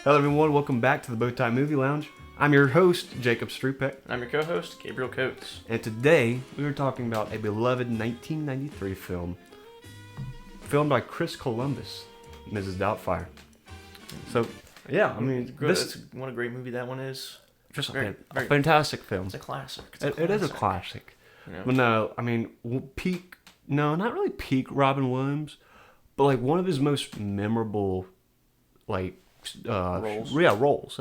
Hello everyone, welcome back to the Bowtie Movie Lounge. I'm your host, Jacob Strupek. I'm your co-host, Gabriel Coates. And today, we are talking about a beloved 1993 film, filmed by Chris Columbus, Mrs. Doubtfire. So, yeah, I mean, What a great movie that one is. Just a fantastic film. It's a classic. It is a classic. You know? But no, I mean, not really peak Robin Williams, but like one of his most memorable, like, roles. Yeah, roles.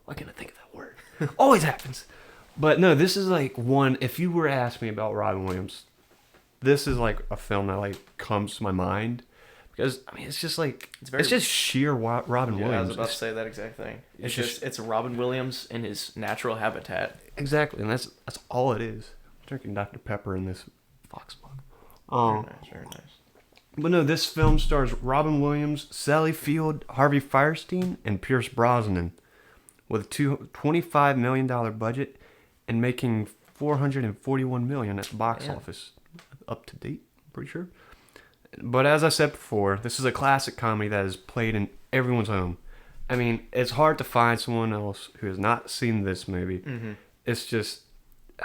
Why can't I think of that word? Always happens. But no, this is like one, if you were to ask me about Robin Williams, this is like a film that like comes to my mind. Because, I mean, it's just like, it's just sheer Robin Williams. I was about to say that exact thing. It's Robin Williams in his natural habitat. Exactly, and that's all it is. I'm drinking Dr. Pepper in this Fox mug. Very nice. But no, this film stars Robin Williams, Sally Field, Harvey Fierstein, and Pierce Brosnan, with a $25 million budget and making $441 million at the box office. Up to date, I'm pretty sure. But as I said before, this is a classic comedy that is played in everyone's home. I mean, it's hard to find someone else who has not seen this movie. Mm-hmm. It's just,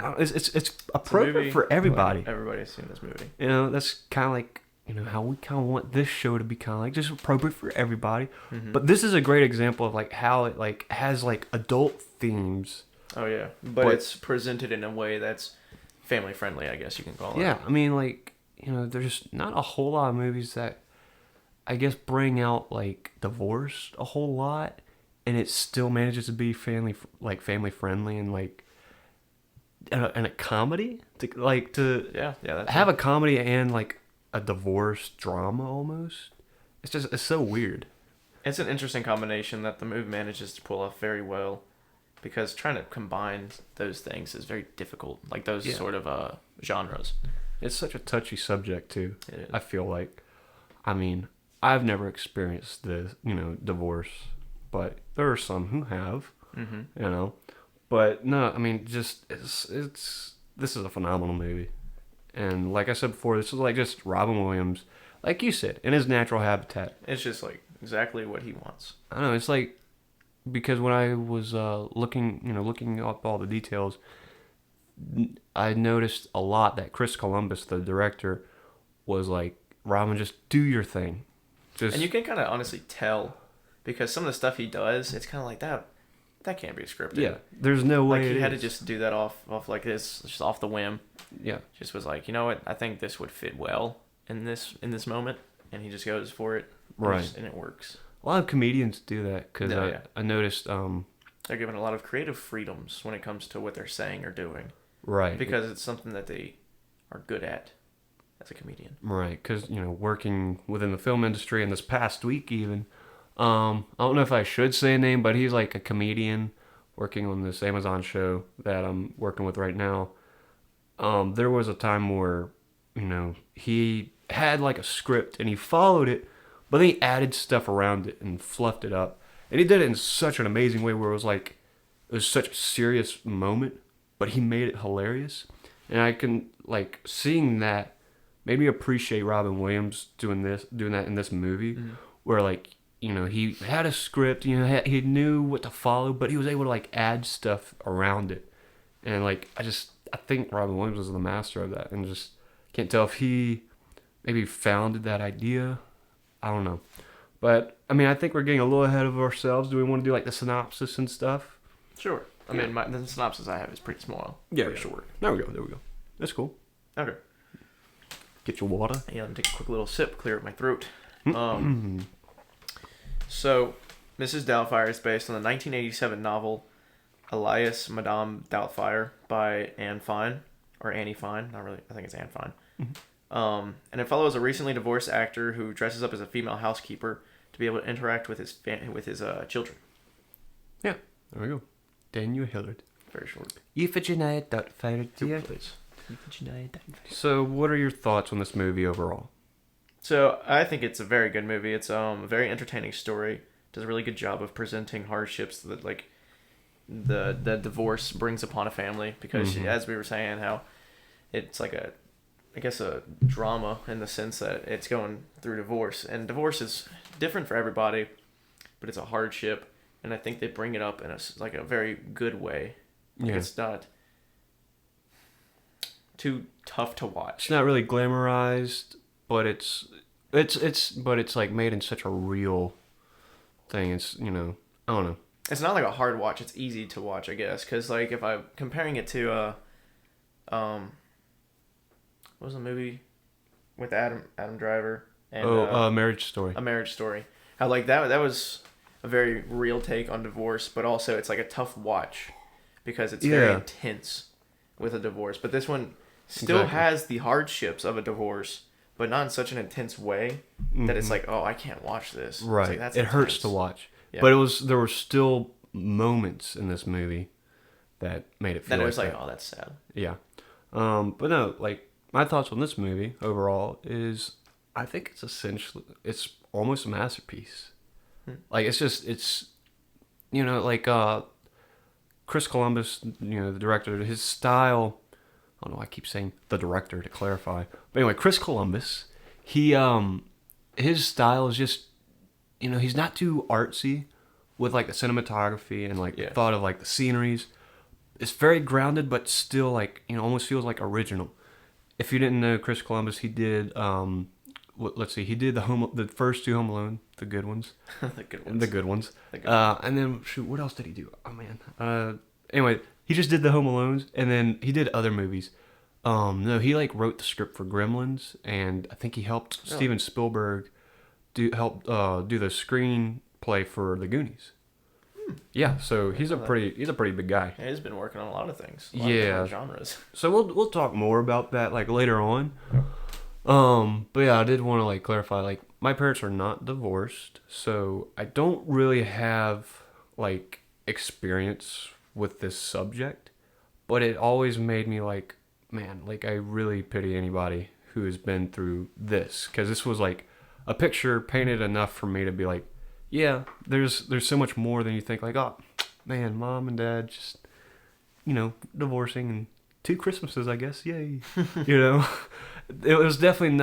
it's appropriate for everybody. Everybody has seen this movie. You know, that's kind of like, you know, how we kind of want this show to be kind of like just appropriate for everybody. Mm-hmm. But this is a great example of like how it like has like adult themes. Oh yeah, but it's presented in a way that's family friendly, I guess you can call it. Yeah, I mean, like, you know, there's not a whole lot of movies that I guess bring out like divorce a whole lot, and it still manages to be family friendly and like and a comedy to have a comedy and like a divorce drama almost. It's so weird. It's an interesting combination that the movie manages to pull off very well, because trying to combine those things is very difficult, like those sort of genres. It's such a touchy subject too. It is. I feel like, I mean, I've never experienced the divorce, but there are some who have. Mm-hmm. You know, but no, I mean, just this is a phenomenal movie. And like I said before, this is like just Robin Williams, like you said, in his natural habitat. It's just like exactly what he wants. I know, it's like, because when I was looking up all the details, I noticed a lot that Chris Columbus, the director, was like, Robin, just do your thing. And you can kind of honestly tell, because some of the stuff he does, it's kind of like that can't be scripted. Yeah, there's no way. Like he had to just do that off like this, just off the whim. Yeah, just was like, you know what? I think this would fit well in this moment, and he just goes for it. Right, and it works. A lot of comedians do that because I noticed they're given a lot of creative freedoms when it comes to what they're saying or doing. Right, because it's something that they are good at as a comedian. Right, because working within the film industry, and this past week even. I don't know if I should say a name, but he's like a comedian working on this Amazon show that I'm working with right now. There was a time where, he had like a script and he followed it, but then he added stuff around it and fluffed it up. And he did it in such an amazing way where it was such a serious moment, but he made it hilarious. And I can, like, seeing that made me appreciate Robin Williams doing that in this movie, where like, he had a script, he knew what to follow, but he was able to like add stuff around it. And like, I think Robin Williams was the master of that, and just can't tell if he maybe founded that idea. I don't know. But I mean, I think we're getting a little ahead of ourselves. Do we want to do like the synopsis and stuff? Sure. I mean, the synopsis I have is pretty small. Yeah, pretty short. There we go. That's cool. Okay. Get your water. Yeah, I'm gonna take a quick little sip, clear up my throat. So, Mrs. Doubtfire is based on the 1987 novel Elias Madame Doubtfire by Anne Fine, or Annie Fine. Not really. I think it's Anne Fine. Mm-hmm. And it follows a recently divorced actor who dresses up as a female housekeeper to be able to interact with his children. Yeah, there we go. Daniel Hillard. Very short. Iphigenia Doubtfire, dear. Please. So, what are your thoughts on this movie overall? So, I think it's a very good movie. It's a very entertaining story. Does a really good job of presenting hardships that like the divorce brings upon a family, because as we were saying, how it's like a drama in the sense that it's going through divorce, and divorce is different for everybody, but it's a hardship, and I think they bring it up in like a very good way. Like Yeah. it's not too tough to watch. It's not really glamorized, but it's like made in such a real thing. It's, you know, I don't know. It's not like a hard watch. It's easy to watch, I guess, because like if I'm comparing it to what was the movie with Adam Driver and Marriage Story. A Marriage Story. How like that was a very real take on divorce, but also it's like a tough watch because it's very intense with a divorce. But this one still has the hardships of a divorce, but not in such an intense way that it's like, oh, I can't watch this. Right. It's like, that's it intense. hurts to watch. Yeah. But there were still moments in this movie that made it feel then it was like like, oh, that's sad. Yeah. But no, like, my thoughts on this movie overall is I think it's almost a masterpiece. Like, it's, you know, like, Chris Columbus, you know, the director, his style, I don't know why I keep saying the director to clarify. But anyway, Chris Columbus, his style is just, you know, he's not too artsy with like the cinematography and like the thought of like the sceneries. It's very grounded, but still like, you know, almost feels like original. If you didn't know Chris Columbus, he did, he did the first two Home Alone, the good ones. The good ones. And then, shoot, what else did he do? Oh, man. Anyway, he just did the Home Alones, and then he did other movies. No, he, like, wrote the script for Gremlins, and I think he helped Steven Spielberg do the screenplay for The Goonies. Yeah, so he's a pretty big guy. Yeah, he's been working on a lot of things. A lot of different genres. So we'll talk more about that, like, later on. But yeah, I did want to like clarify, like, my parents are not divorced, so I don't really have like experience with this subject, but it always made me like, man, like, I really pity anybody who has been through this, because this was like a picture painted enough for me to be like, yeah, there's so much more than you think. Like, oh man, mom and dad just, you know, divorcing, and 2 Christmases, I guess, yay. You know, it was definitely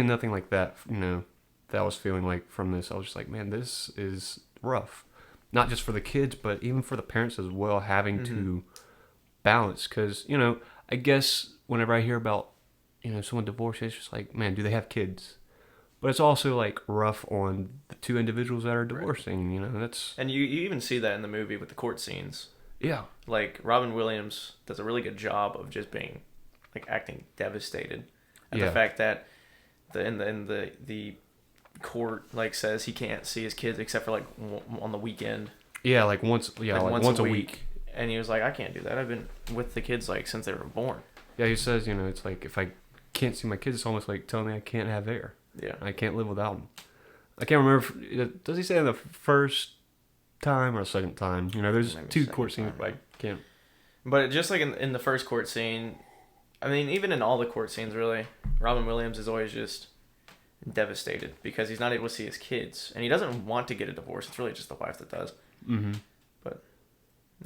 nothing like that, you know, that I was feeling like from this. I was just like, man, this is rough, not just for the kids, but even for the parents as well, having to balance. Because, you know, I guess whenever I hear about, you know, someone divorced, it's just like, man, do they have kids? But it's also like rough on the 2 individuals that are divorcing. Right. You know, that's, and you even see that in the movie with the court scenes. Yeah. Like, Robin Williams does a really good job of just being, like, acting devastated at the fact that in the court, like, says he can't see his kids except for, like, on the weekend. Yeah, like once a week. And he was like, I can't do that. I've been with the kids, like, since they were born. Yeah, he says, you know, it's like, if I can't see my kids, it's almost like telling me I can't have air. Yeah. I can't live without them. I can't remember, does he say the first time or a second time? You know, there's maybe 2 court scenes, but I can't. But just like in the first court scene, I mean, even in all the court scenes, really, Robin Williams is always just devastated because he's not able to see his kids, and he doesn't want to get a divorce. It's really just the wife that does. Mm-hmm. But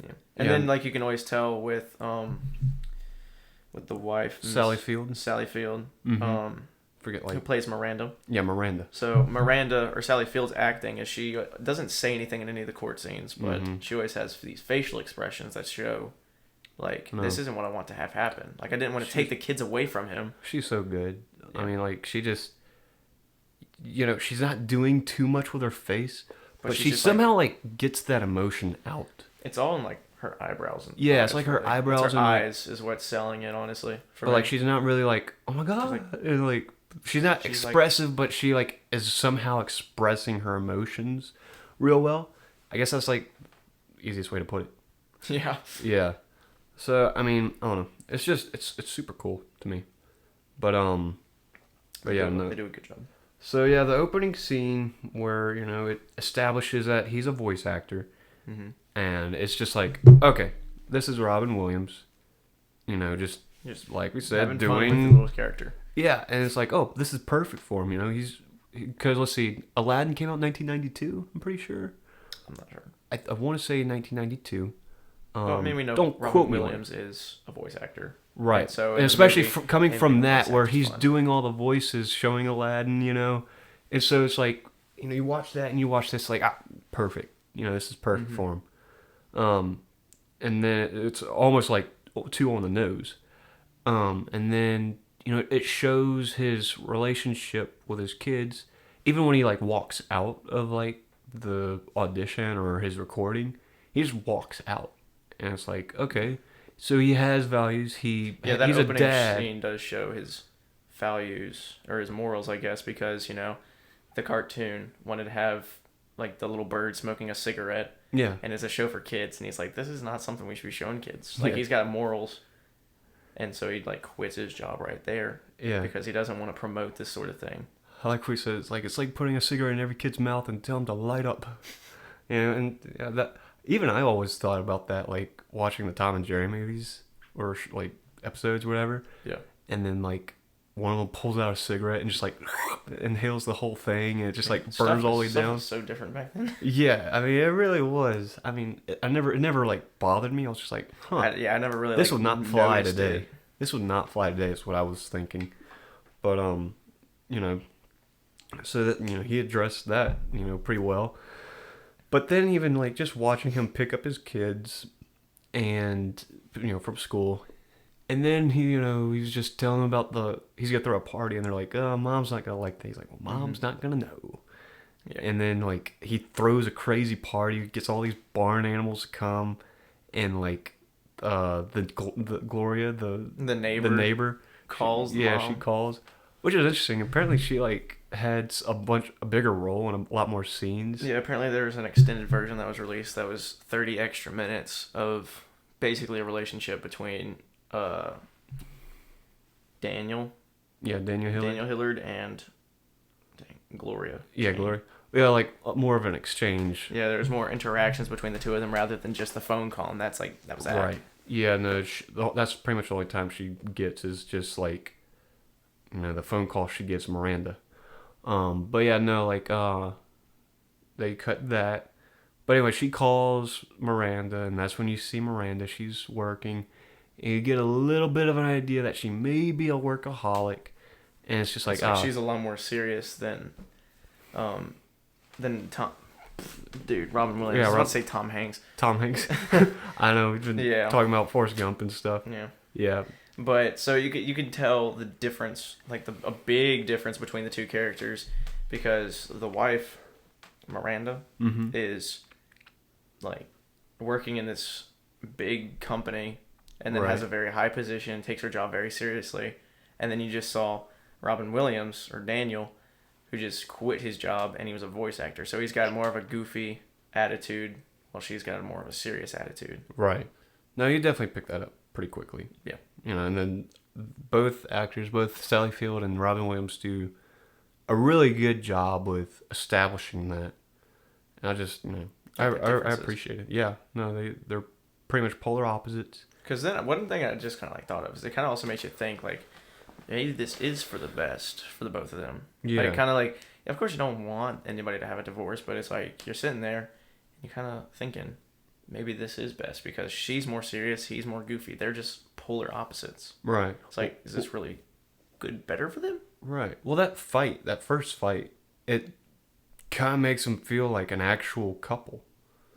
yeah, and then like you can always tell with the wife, Sally Field. Mm-hmm. Forget, like, who plays Miranda. Yeah, Miranda. So Miranda, or Sally Field's acting, is she doesn't say anything in any of the court scenes, but she always has these facial expressions that show, like, this isn't what I want to have happen. Like, I didn't want to take the kids away from him. She's so good. Yeah. I mean, like, she just, you know, she's not doing too much with her face, but she somehow, like, gets that emotion out. It's all in, like, her eyebrows. And yeah, it's like her eyebrows. It's her eyes is what's selling it, honestly. But, like, she's not really like, oh my God. And, like, she's not expressive, but she, like, is somehow expressing her emotions real well. I guess that's, like, the easiest way to put it. Yeah. Yeah. So, I mean, I don't know. It's just, it's super cool to me. But yeah, no. They do a good job. So, yeah, the opening scene where, you know, it establishes that he's a voice actor. Mm-hmm. And it's just like, okay, this is Robin Williams. You know, just like we said, having doing fun with the little character. Yeah, and it's like, oh, this is perfect for him. You know, because let's see, Aladdin came out in 1992. I'm pretty sure. I'm not sure. I want to say 1992. Well, I mean, we know don't Robin quote me Williams is a voice actor. Right. And so, and especially coming from that, where he's doing all the voices, showing Aladdin, you know. And so it's like, you know, you watch that and you watch this, like, perfect. this is perfect for him. And then it's almost like too on the nose. And then, it shows his relationship with his kids. Even when he, like, walks out of, like, the audition or his recording, he just walks out. And it's like, okay, so he has values. He's that a opening dad. scene does show his values, or his morals, I guess, because, the cartoon wanted to have, like, the little bird smoking a cigarette. Yeah. And it's a show for kids. And he's like, this is not something we should be showing kids. Like, Yeah. he's got morals. And so he, like, quits his job right there. Yeah. Because he doesn't want to promote this sort of thing. I like what he says, it's like putting a cigarette in every kid's mouth and tell them to light up. And that even I always thought about that, like watching the Tom and Jerry movies or like episodes, or whatever. Yeah. And then like one of them pulls out a cigarette and just like inhales the whole thing, and it just like burns all the way down. Was so different back then. Yeah, I mean it really was. I mean, it never like bothered me. I was just like, huh. I never really. This like, would not fly noticed today. it. This would not fly today. Is what I was thinking. But so that he addressed that pretty well. But then even like just watching him pick up his kids and from school, and then he was just telling them about he's gonna throw a party, and they're like, oh, mom's not gonna like that. He's like, well, mom's not gonna know. Yeah. And then like he throws a crazy party, gets all these barn animals to come, and like the Gloria, the neighbor calls. She calls, which is interesting. Apparently she like had a bigger role and a lot more scenes. Yeah, apparently there was an extended version that was released that was 30 extra minutes of basically a relationship between Daniel. Yeah, Daniel Hillard. Daniel Hillard and Gloria. Yeah, Gloria. Yeah, like more of an exchange. Yeah, there's more interactions between the two of them rather than just the phone call, and that was that. Right. Yeah, no, that's pretty much the only time she gets is just like, the phone call she gets Miranda. But yeah, no, like, they cut that. But anyway, she calls Miranda, and that's when you see Miranda. She's working. And you get a little bit of an idea that she may be a workaholic. And it's just like, she's a lot more serious than Tom. Dude, Robin Williams. I was about to say Tom Hanks. Tom Hanks. I know, we've been talking about Forrest Gump and stuff. Yeah. Yeah. But so you can tell the difference, like a big difference between the two characters, because the wife, Miranda, is like working in this big company, and then has a very high position, takes her job very seriously, and then you just saw Robin Williams or Daniel, who just quit his job and he was a voice actor, so he's got more of a goofy attitude, while she's got more of a serious attitude. Right. No, you definitely picked that up pretty quickly. Yeah. And then both actors, both Sally Field and Robin Williams, do a really good job with establishing that. And I just, I appreciate it. Yeah. No, they're pretty much polar opposites. Because then one thing I just kind of like thought of is it kind of also makes you think like, maybe this is for the best for the both of them. Yeah. Like kind of like, of course you don't want anybody to have a divorce, but it's like you're sitting there, and you're kind of thinking, maybe this is best because she's more serious, he's more goofy. They're just polar opposites. Right. It's like, is this really better for them? Right. Well, that first fight, it kind of makes them feel like an actual couple.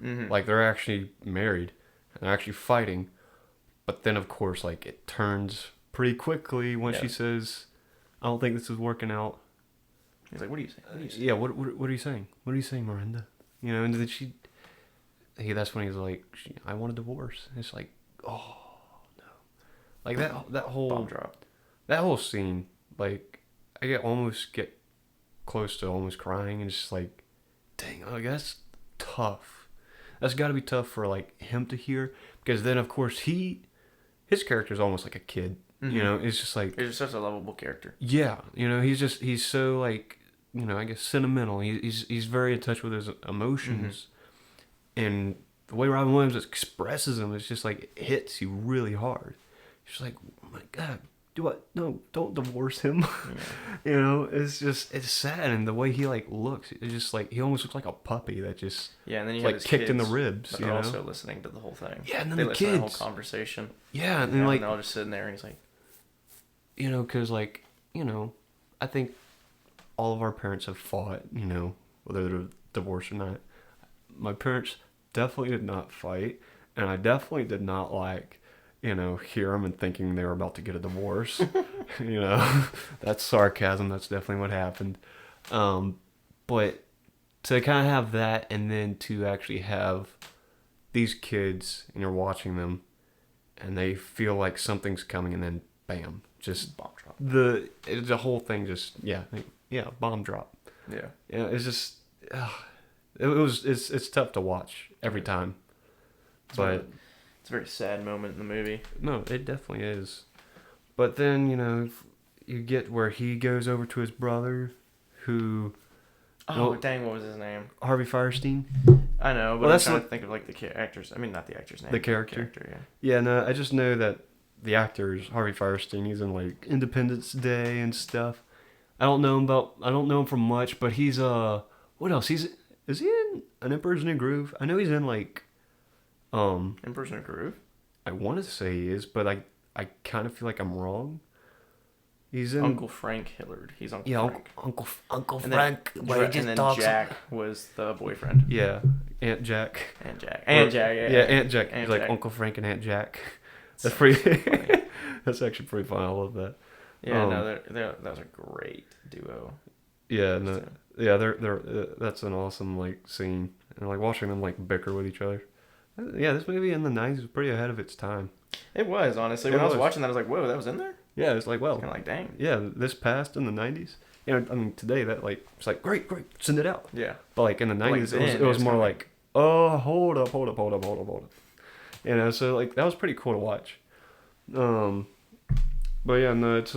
Mm-hmm. Like they're actually married and they're actually fighting. But then, of course, like it turns pretty quickly when she says, I don't think this is working out. He's like, what are you saying? Yeah, what are you saying? What are you saying, Miranda? And then that's when he's like, I want a divorce. And it's like, oh no, like that whole bomb drop. That whole scene, like I almost get close to almost crying, and it's just like, dang, like that's tough. That's got to be tough for like him to hear, because then of course his character is almost like a kid. Mm-hmm. It's just like, he's just such a lovable character. Yeah, he's so like, I guess sentimental. He's very in touch with his emotions. Mm-hmm. And the way Robin Williams expresses them, it's just like, it hits you really hard. It's just like, oh my God, don't divorce him. Yeah. It's sad. And the way he like looks, it's just like, he almost looks like a puppy that just and then you like have kicked kids, in the ribs. They're also listening to the whole thing. Yeah, and then they the listen kids. to the whole conversation. Yeah, and then like, and they're all just sitting there, and he's like, because like, I think all of our parents have fought, whether they're divorced or not. my parents definitely did not fight, and I definitely did not hear them and thinking they were about to get a divorce. That's sarcasm. That's definitely what happened. But to kind of have that, and then to actually have these kids, and you're watching them, and they feel like something's coming, and then bam, just bomb drop. The whole thing just bomb drop. Yeah. It's just it's tough to watch every time, but it's a very sad moment in the movie. No, it definitely is. But then you get where he goes over to his brother, who. Oh, dang, what was his name? Harvey Firestein. I know, but I'm trying to think of like the actors. I mean, not the actor's name. The character. The character, yeah. Yeah, no, I just know that the actor is Harvey Firestein. He's in like Independence Day and stuff. I don't know him from much, but he's what else? Is he in An Emperor's New Groove? I know he's in like Emperor's New Groove? I want to say he is, but I kind of feel like I'm wrong. He's in Uncle Frank Hillard. He's Uncle Frank. Uncle and Frank. Then, Jack was the boyfriend. Yeah, Aunt Jack. Aunt Jack. Yeah, Aunt Jack. He's like Uncle Frank and Aunt Jack. That's pretty. That's actually pretty fun. I love that. Yeah, that was a great duo. Yeah, no, yeah, they're that's an awesome like scene, and like watching them like bicker with each other. Yeah, this movie in the '90s was pretty ahead of its time. It was, honestly. When I was watching that, I was like, "Whoa, that was in there." Yeah, it's like, well, kind of like, dang. Yeah, this passed in the '90s. I mean, today that like it's like great, send it out. Yeah. But like in the '90s, it was more like, oh, hold up. So like that was pretty cool to watch. But yeah, no, it's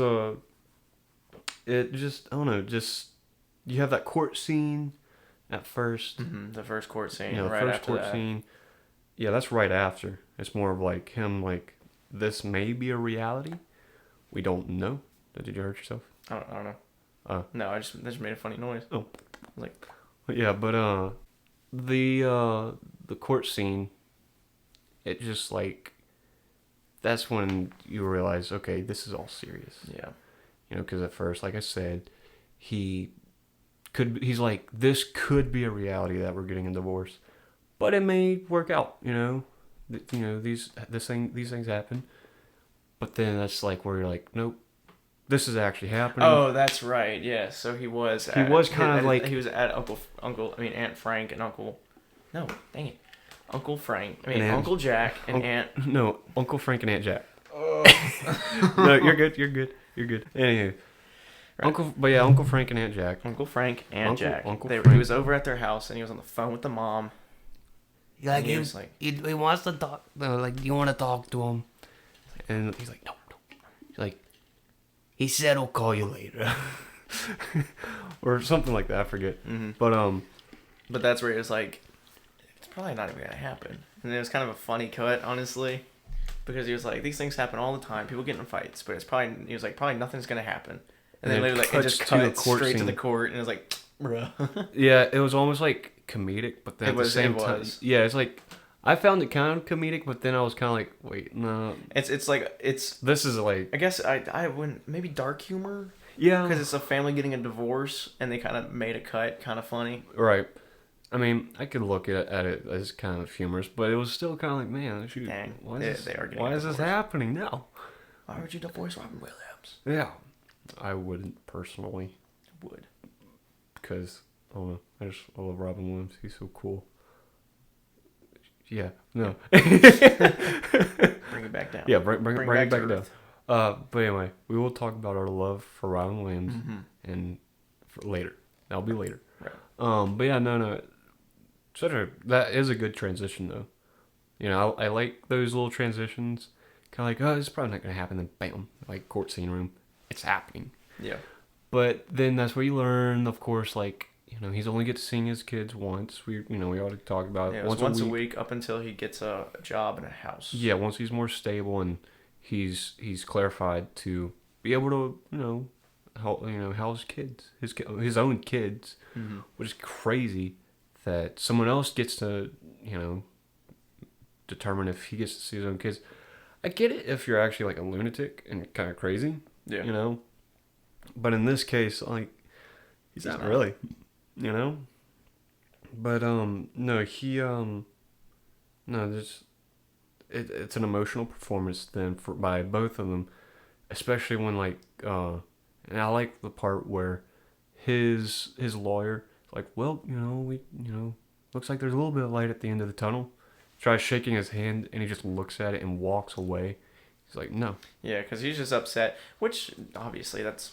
it just I don't know, just you have that court scene at first. Mm-hmm. The first court scene, right first after that. Scene. Yeah, that's right after. It's more of like him like this may be a reality. We don't know. Did you hurt yourself? I don't know. No, I just made a funny noise. Oh, I was like, yeah, but the court scene, it just like that's when you realize, okay, this is all serious. Yeah. Because at first, like I said, he's like, this could be a reality that we're getting a divorce, but it may work out. These things happen. But then that's like where you're like, nope, this is actually happening. Oh, that's right. Yeah. So he was at Aunt Frank and Uncle. No, dang it, Uncle Frank. Uncle Jack and Aunt. No, Uncle Frank and Aunt Jack. Oh. No, you're good. Anywho, right. Uncle Frank and Aunt Jack. Uncle Frank and Jack. Frank. He was over at their house and he was on the phone with the mom. Like he was like, he wants to talk. Like, you want to talk to him? And he's like, no. He's like, he said he'll call you later. Or something like that, I forget. Mm-hmm. But that's where it was like, it's probably not even going to happen. And it was kind of a funny cut, honestly. Because he was like, these things happen all the time. People get in fights. But he was like, probably nothing's going to happen. And then literally, it just cut straight to the court. And it was like, bruh. Yeah, it was almost like comedic. But then at the same time. Yeah, it's like, I found it kind of comedic, but then I was kind of like, wait, no. This is like, I guess I wouldn't, maybe dark humor? Yeah. Because it's a family getting a divorce, and they kind of made a cut kind of funny. Right. I mean, I could look at it as kind of humorous, but it was still kind of like, man, shoot, dang, why is this happening now? Why would you divorce Robin Williams? Yeah. I wouldn't, personally. I would. Because, I don't know, I love Robin Williams. He's so cool. Yeah, no. Bring it back down. Yeah, bring it back down. But anyway, we will talk about our love for Robin Williams and later. That'll be later. Right. But yeah, no. That is a good transition though. I like those little transitions. Kind of like, oh, it's probably not gonna happen. Then bam, like court scene room, it's happening. Yeah. But then that's where you learn, of course, like. He's only get to see his kids once. We already talked about it. Once a week up until he gets a job in a house. Yeah, once he's more stable and he's clarified to be able to help house kids, his own kids, which is crazy that someone else gets to determine if he gets to see his own kids. I get it if you're actually like a lunatic and kind of crazy, but in this case, like he's not really. But no, no, it's an emotional performance then by both of them, especially when like and I like the part where his lawyer is like, well, looks like there's a little bit of light at the end of the tunnel. Tries shaking his hand and he just looks at it and walks away. He's like, no. Yeah, because he's just upset, which obviously that's,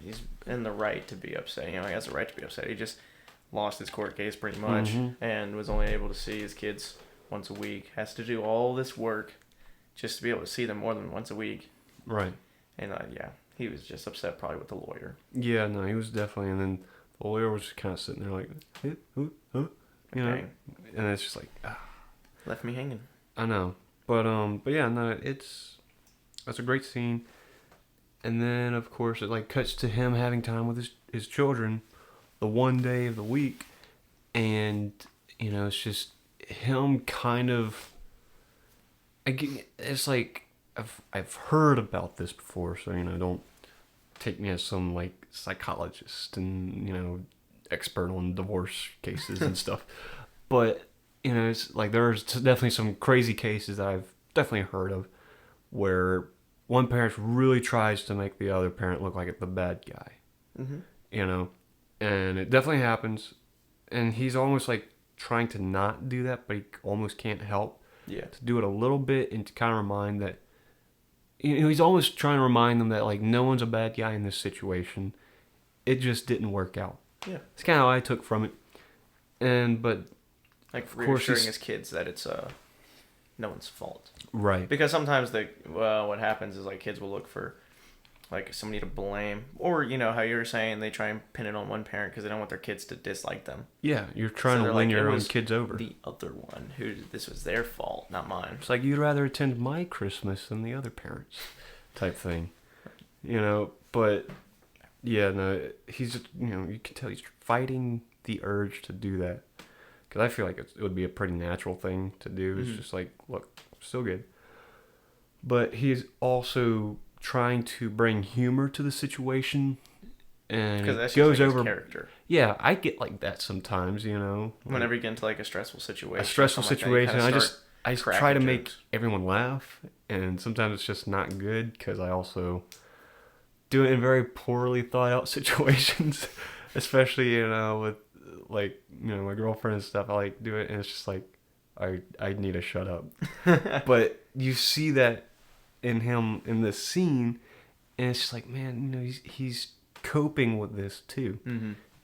he's in the right to be upset. He has the right to be upset. He just lost his court case pretty much and was only able to see his kids once a week. Has to do all this work just to be able to see them more than once a week. Right. And yeah, he was just upset probably with the lawyer. Yeah, no, he was definitely, and then the lawyer was just kind of sitting there like, huh? And it's just like, left me hanging. I know, but yeah, no, that's a great scene, and then of course it like cuts to him having time with his children, the one day of the week, and it's just him kind of. It's like I've heard about this before, so don't take me as some like psychologist and expert on divorce cases and stuff, but it's like there's definitely some crazy cases that I've definitely heard of where one parent really tries to make the other parent look like the bad guy, and it definitely happens, and he's almost like trying to not do that, but he almost can't help to do it a little bit and to kind of remind that he's almost trying to remind them that like no one's a bad guy in this situation. It just didn't work out. Yeah, it's kind of how I took from it, but like reassuring his kids that it's no one's fault. Right. Because sometimes what happens is like kids will look for like somebody to blame, or how you were saying they try and pin it on one parent because they don't want their kids to dislike them. Yeah, you're trying to win your own kids over. The other one who this was their fault, not mine. It's like you'd rather attend my Christmas than the other parents, type thing. But yeah, no, he's just, you can tell he's fighting the urge to do that. Because I feel like it would be a pretty natural thing to do. It's just like, look, still good. But he's also trying to bring humor to the situation. And it goes over. Character. Yeah, I get like that sometimes, Whenever you get into like a stressful situation. I try to make everyone laugh. And sometimes it's just not good because I also do it in very poorly thought out situations. Especially, with like my girlfriend and stuff. I like do it and it's just like I need to shut up. But you see that in him in this scene and it's just like, man, he's coping with this too.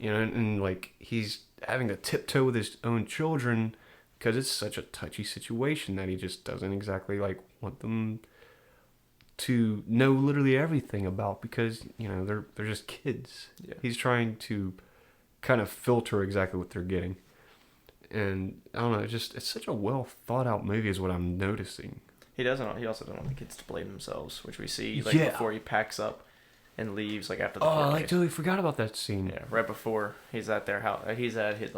And like he's having to tiptoe with his own children because it's such a touchy situation that he just doesn't exactly like want them to know literally everything about because they're just kids. Yeah. He's trying to kind of filter exactly what they're getting. And I don't know, it's such a well thought out movie is what I'm noticing. He also doesn't want the kids to blame themselves, which we see before he packs up and leaves after the court case. I totally forgot about that scene. Yeah, right before he's at their house. He's at his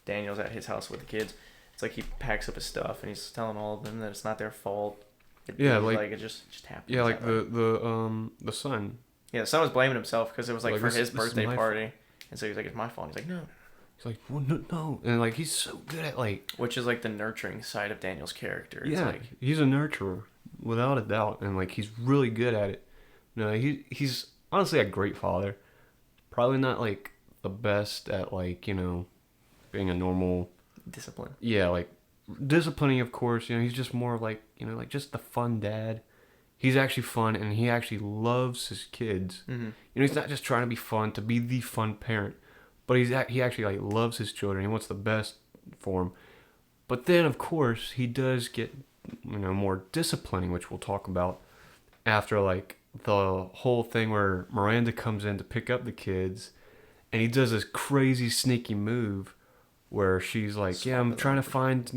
Daniel's at his house with the kids. It's like he packs up his stuff and he's telling all of them that it's not their fault. It just happens. Yeah, like the son. Yeah, the son was blaming himself because it was for his birthday party. And so he's like, it's my fault. He's like, no. He's like, well, no. And like, he's so good at like... Which is like the nurturing side of Daniel's character. It's he's a nurturer, without a doubt. And like, he's really good at it. He's honestly a great father. Probably not like the best at like, being a normal... Discipline. Yeah, like disciplining, of course. He's just more like, like just the fun dad. He's actually fun and he actually loves his kids. He's not just trying to be fun to be the fun parent, but he actually like loves his children. He wants the best for them. But then of course he does get more disciplining, which we'll talk about after like the whole thing where Miranda comes in to pick up the kids and he does this crazy sneaky move where she's like, yeah, I'm trying to find,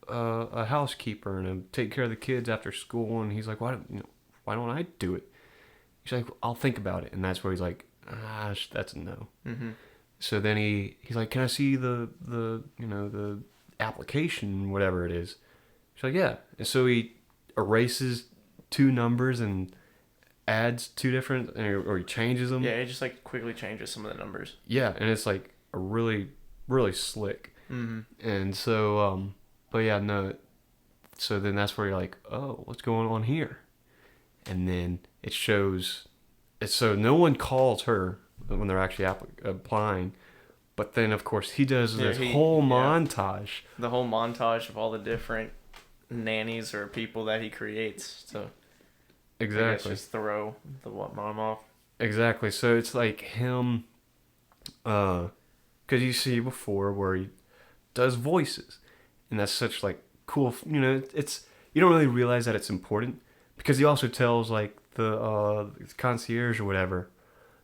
a housekeeper and take care of the kids after school. And he's like, why don't I do it? She's like, I'll think about it. And that's where he's like, that's a no. So then he's like, can I see the application, whatever it is? She's like, yeah. And so he erases 2 numbers and adds 2 different, or he changes them. Yeah, he just like quickly changes some of the numbers. Yeah, and it's like a really really slick. Mm-hmm. And so, but yeah, no. So then that's where you're like, oh, what's going on here? And then it shows. So no one calls her when they're actually applying. But then, of course, he does this whole montage. The whole montage of all the different nannies or people that he creates to Exactly. just throw the mom off. Exactly. So it's like him, because you see before where he does voices, and that's such like cool. You know, it's you don't really realize that it's important because he also tells like the concierge or whatever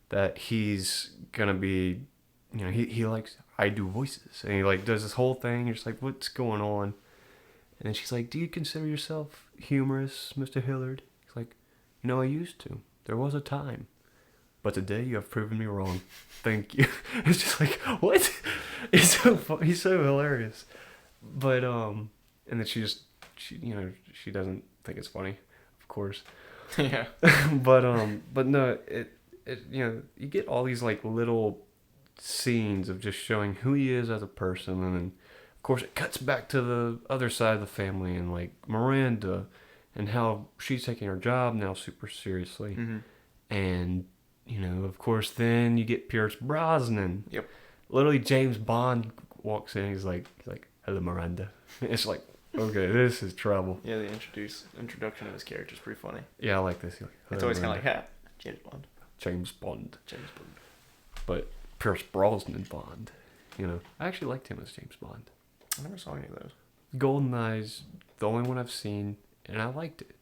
that he's gonna be. You know, he likes I do voices, and he like does this whole thing. You're just like, what's going on? And then she's like, do you consider yourself humorous, Mr. Hillard? He's like, I used to. There was a time. But today you have proven me wrong. Thank you. It's just like, what? He's so fun. He's so hilarious. But, and then she doesn't think it's funny, of course. Yeah. but no, it, you get all these like little scenes of just showing who he is as a person, and then of course it cuts back to the other side of the family and like Miranda and how she's taking her job now super seriously. Mm-hmm. And of course then you get Pierce Brosnan. Yep. Literally James Bond walks in, he's like hello Miranda. It's like, okay, this is trouble. Yeah, the introduction of his character is pretty funny. Yeah, I like this. Like, it's always kind of like, James Bond. James Bond. James Bond. But Pierce Brosnan Bond. I actually liked him as James Bond. I never saw any of those. GoldenEye's the only one I've seen, and I liked it.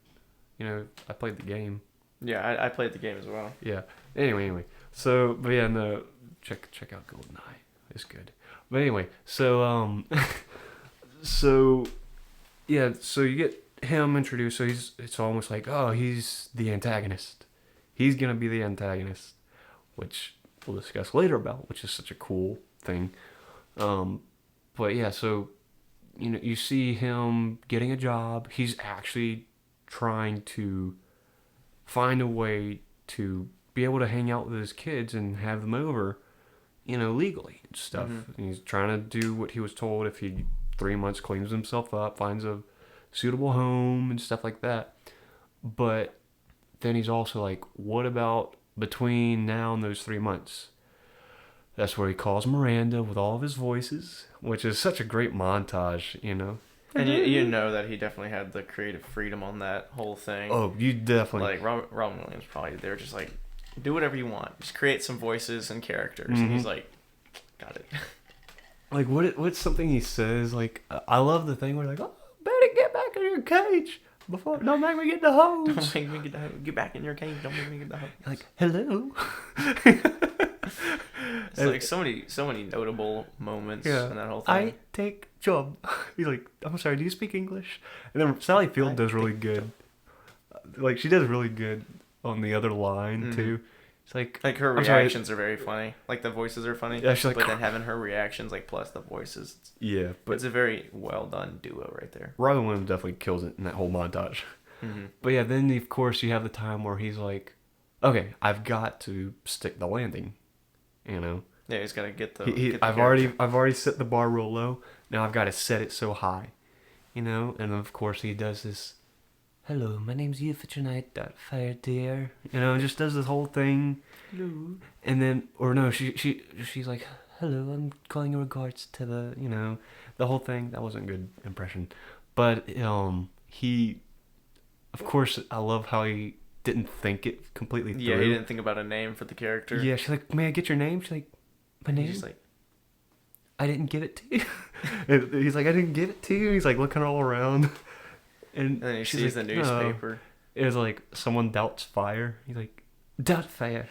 I played the game. Yeah, I played the game as well. Yeah. Anyway. So, but yeah, no. Check out GoldenEye. It's good. But anyway, so so yeah, so you get him introduced. So it's almost like, oh, he's the antagonist. He's gonna be the antagonist, which we'll discuss later about, which is such a cool thing. But yeah, so you see him getting a job. He's actually trying to find a way to be able to hang out with his kids and have them over, legally and stuff. Mm-hmm. And he's trying to do what he was told if he 3 months cleans himself up, finds a suitable home and stuff like that. But then he's also like, what about between now and those 3 months? That's where he calls Miranda with all of his voices, which is such a great montage, And you know that he definitely had the creative freedom on that whole thing. Oh, you definitely. Like, Robin Williams probably, they were just like, do whatever you want. Just create some voices and characters. Mm-hmm. And he's like, got it. Like, what's something he says? Like, I love the thing where like, oh, better get back in your cage before, don't make me get the hose. Don't make me get the hose. Get back in your cage. Don't make me get the hose. Like, hello. It's like so many notable moments in that whole thing. I take job. He's like, I'm sorry, do you speak English? And then Sally Field does really good. Like, she does really good on the other line, too. It's like her reactions are very funny. Like, the voices are funny. Yeah, she's like, but then having her reactions, like, plus the voices. Yeah, but it's a very well done duo right there. Robin Williams definitely kills it in that whole montage. Mm-hmm. But yeah, then of course you have the time where he's like, okay, I've got to stick the landing. Yeah, he's got to get the. I've already set the bar real low. Now I've got to set it so high, And of course he does this. Hello, my name's Doubtfire, dear. Just does this whole thing. Hello. And then, or no, she's like, hello, I'm calling in regards to the whole thing. That wasn't a good impression, but he, of course, I love how he didn't think it completely through. Yeah, he didn't think about a name for the character. Yeah, she's like, may I get your name? She's like, my name? He's like, I didn't give it to you. He's like, I didn't give it to you. He's like looking all around. And then he she's sees like, the newspaper. It was like, someone doubts fire. He's like, Doubtfire.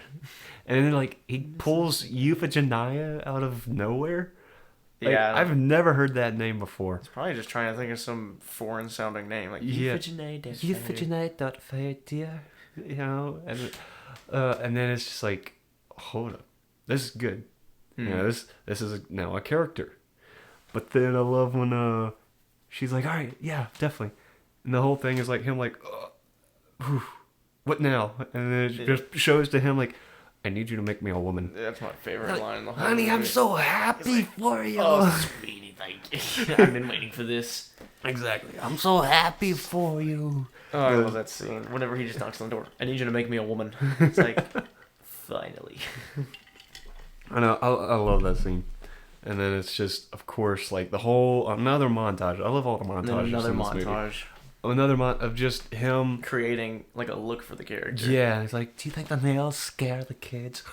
And then like, he pulls Euphigenia out of nowhere. Like, Yeah. I've never heard that name before. He's probably just trying to think of some foreign sounding name. Like, Euphigenia Doubtfire, dear. And then it's just like, hold up. This is good. This is now a character. But then I love when she's like, all right, yeah, definitely. And the whole thing is like him like, what now? And then it just shows to him like, I need you to make me a woman. That's my favorite line in the whole Honey, movie. I'm so happy for you. Oh, sweetie, thank you. I've been waiting for this. Exactly. I'm so happy for you. Oh, I love that scene. Whenever he just knocks on the door, I need you to make me a woman. It's like, finally. I know. I love that scene. And then it's just, of course, like the whole another montage. I love all the montages. And then another in this movie. montage Another of just him. creating like a look for the character. Yeah, he's like, do you think the nails scare the kids?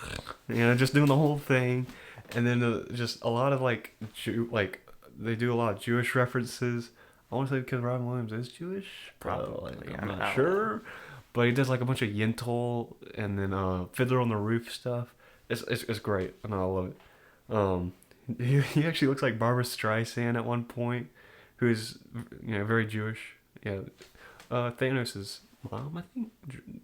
Just doing the whole thing. And then just a lot of like they do a lot of Jewish references. I want to say because Robin Williams is Jewish. Probably. I'm not sure. But he does like a bunch of Yentl and then Fiddler on the Roof stuff. It's great, and I love it. He actually looks like Barbara Streisand at one point, who's very Jewish. Yeah, Thanos' mom, I think.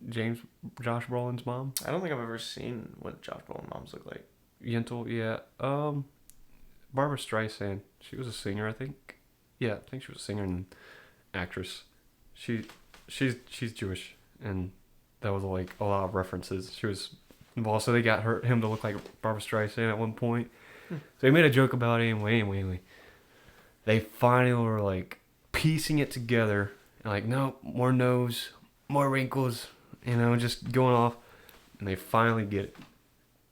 Josh Brolin's mom. I don't think I've ever seen what Josh Brolin moms look like. Yentl, yeah. Barbara Streisand. She was a singer, I think. Yeah, I think she was a singer and actress. She's Jewish, and that was like a lot of references. She was involved, so they got him to look like Barbara Streisand at one point. So they made a joke about it. Anyway, they finally were like piecing it together. And like, no, more nose, more wrinkles, just going off, and they finally get it.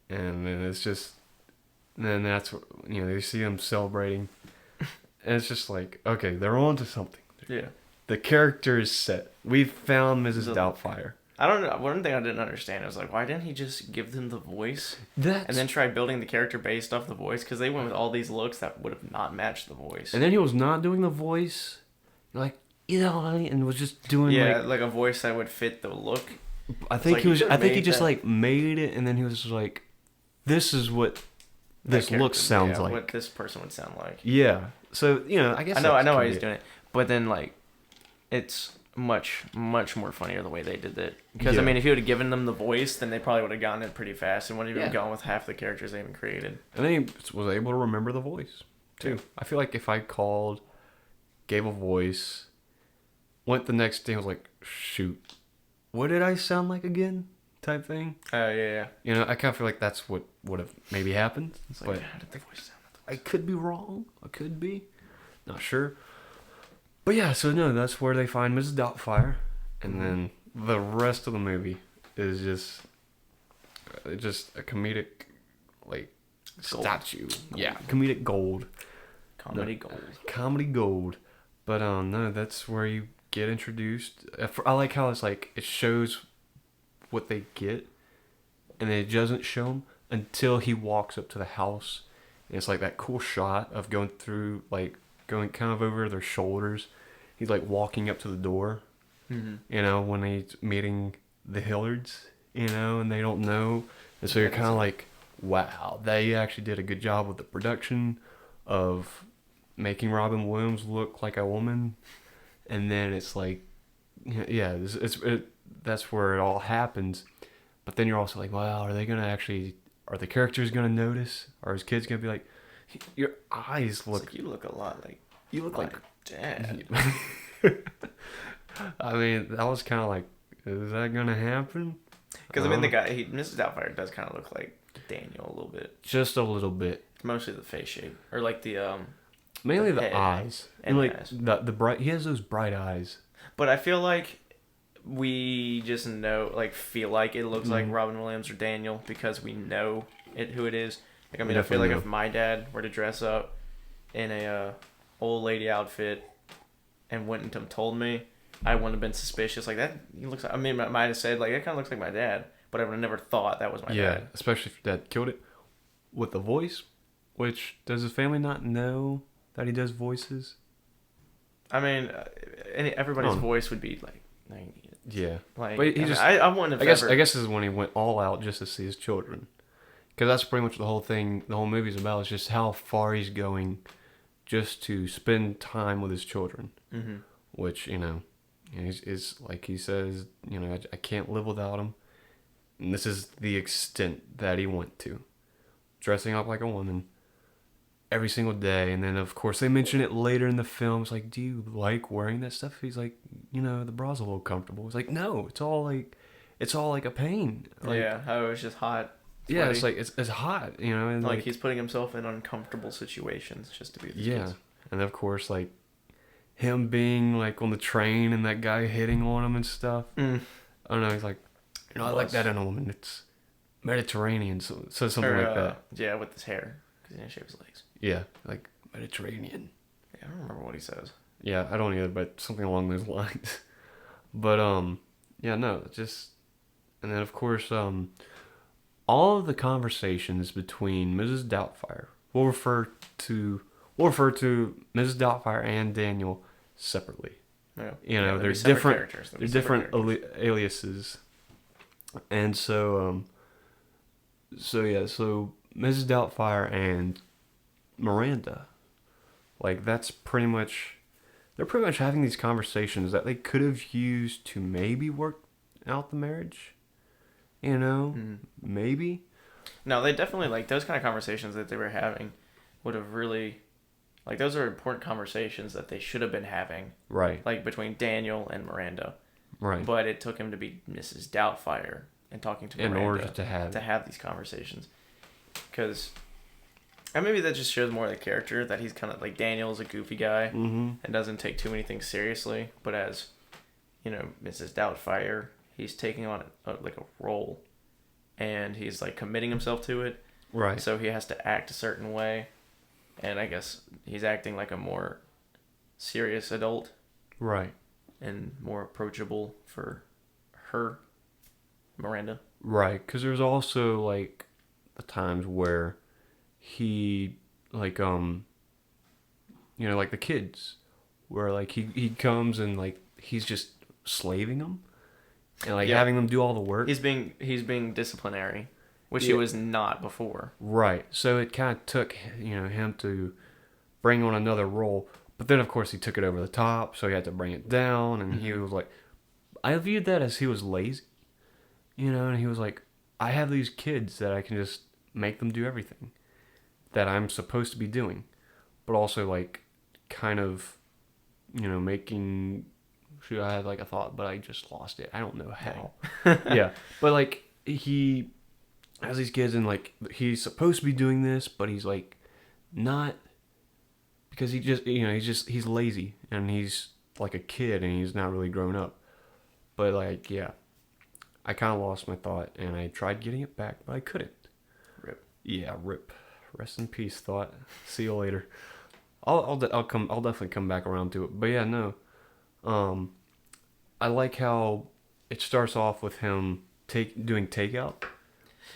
And then it's just, then that's they see them celebrating. And it's just like, okay, they're on to something. Yeah. The character is set. We've found Mrs. Doubtfire. I don't know. One thing I didn't understand was like, why didn't he just give them the voice and then try building the character based off the voice? Because they went with all these looks that would have not matched the voice. And then he was not doing the voice, like, honey, and was just doing like a voice that would fit the look. I think like, he was. I think he just that. like made it, and then he was just like, "This is what this look sounds like. What this person would sound like." Yeah. So I guess I know why he's doing it, but then like, it's much more funnier the way they did it. Because I mean, if he would have given them the voice, then they probably would have gotten it pretty fast and wouldn't even gone with half the characters they even created. And then he was able to remember the voice too. I feel like if I called, gave a voice, went the next day, I was like, shoot, what did I sound like again? Type thing. Oh yeah. I kind of feel like that's what would have maybe happened. It's but like, how did the voice sound? I could be wrong. I could be. Not sure. But yeah, so no, that's where they find Mrs. Doubtfire. And then the rest of the movie is just a comedic, like, Gold. statue. Yeah, comedic gold. Comedy gold. But no, that's where you get introduced. I like how it's like, it shows what they get, and it doesn't show them until he walks up to the house. And it's like that cool shot of going through, like, going kind of over their shoulders. He's like walking up to the door, when he's meeting the Hillards, and they don't know. And so you're kind of like, wow, they actually did a good job with the production of making Robin Williams look like a woman. And then it's like, yeah, that's where it all happens. But then you're also like, wow, are the characters going to notice? Are his kids going to be like, your eyes look... Like, you look a lot like... You look like Dad. I mean, that was kind of like, is that going to happen? Because, I mean, the guy, Mrs. Doubtfire does kind of look like Daniel a little bit. Just a little bit. It's mostly the face shape. Or, like, mainly the eyes. And, like, eyes. the bright... He has those bright eyes. But I feel like we just feel like it looks like Robin Williams or Daniel because we know who it is. Like, I mean, I feel like if my dad were to dress up in a old lady outfit and went and told me, I wouldn't have been suspicious. Like, that, he looks like, I mean, I might have said, like, that kind of looks like my dad, but I would have never thought that was my dad. Yeah, especially if your dad killed it with the voice, which, does his family not know that he does voices? I mean, everybody's voice would be like yeah. Like, but he I wouldn't have I guess this is when he went all out just to see his children. Because that's pretty much the whole thing, the whole movie's about, is just how far he's going just to spend time with his children. Mm-hmm. Which, is like he says, I can't live without him. And this is the extent that he went to. Dressing up like a woman every single day. And then, of course, they mention it later in the film. It's like, do you like wearing that stuff? He's like, the bra's a little comfortable. It's like, no, it's all like a pain. Like, yeah, how it was just hot Yeah, it's like it's hot, you know, and like he's putting himself in uncomfortable situations just to be with his kids. And of course like him being like on the train and that guy hitting on him and stuff. I don't know. He's like, I like that in a woman. It's Mediterranean, so something like that. Yeah, with his hair because he didn't shave his legs. Yeah, like Mediterranean. Yeah, I don't remember what he says. Yeah, I don't either, but something along those lines. But yeah, no, just and then of course all of the conversations between Mrs. Doubtfire. We'll refer to Mrs. Doubtfire and Daniel separately. Yeah. You know, there's different characters. They're different aliases. And so so Mrs. Doubtfire and Miranda, like they're pretty much having these conversations that they could have used to maybe work out the marriage. You know, maybe. No, they definitely like those kind of conversations that they were having would have really, like, those are important conversations that they should have been having. Right. Like between Daniel and Miranda. Right. But it took him to be Mrs. Doubtfire and talking to Miranda in order to have these conversations. Because, and maybe that just shows more of the character, that he's kind of like Daniel's a goofy guy and doesn't take too many things seriously. But as, you know, Mrs. Doubtfire, he's taking on like a role, and he's like committing himself to it. Right. So he has to act a certain way, and I guess he's acting like a more serious adult. Right. And more approachable for her, Miranda. Right, because there's also like the times where he like you know, like the kids, where like he comes and like he's just slaving them. And like having them do all the work. He's being disciplinary, which he was not before. Right. So it kind of took, you know, him to bring on another role. But then of course he took it over the top, so he had to bring it down, and he was like, I viewed that as he was lazy. You know, and he was like, I have these kids that I can just make them do everything that I'm supposed to be doing. But also like kind of, you know, making sure I had like a thought, but I just lost it. I don't know how. Yeah. But like he has these kids, and like he's supposed to be doing this, but he's like not, because he just, you know, he's lazy, and he's like a kid, and he's not really grown up. But like, yeah, I kind of lost my thought, and I tried getting it back, but I couldn't. Rip. Yeah, rip. Rest in peace, thought. See you later. I'll definitely come back around to it. But yeah, no. I like how it starts off with him doing takeout.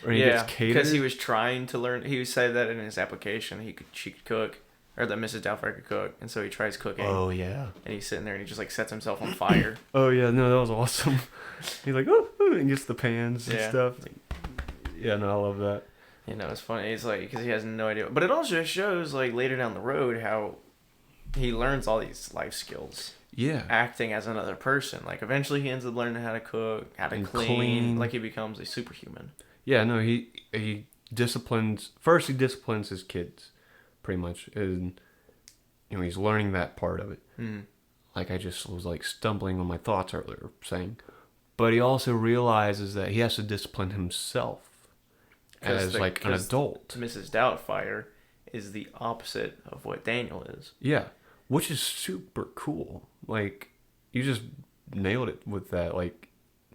Or he gets catered. Because he was trying to learn. He said that in his application she could cook, or that Mrs. Doubtfire could cook, and so he tries cooking. Oh yeah. And he's sitting there and he just like sets himself on fire. Oh yeah, no, that was awesome. He's like, oh, and gets the pans and stuff. Yeah, no, I love that. You know, it's funny. It's like, because he has no idea. But it also shows, like, later down the road how he learns all these life skills. Yeah. Acting as another person. Like, eventually he ends up learning how to cook, how to clean. Like, he becomes a superhuman. Yeah, no, he disciplines... First, he disciplines his kids, pretty much. And, you know, he's learning that part of it. Like, I just was, like, stumbling on my thoughts earlier, saying. But he also realizes that he has to discipline himself. As like an adult. Mrs. Doubtfire is the opposite of what Daniel is. Yeah, which is super cool. Like, you just nailed it with that. Like,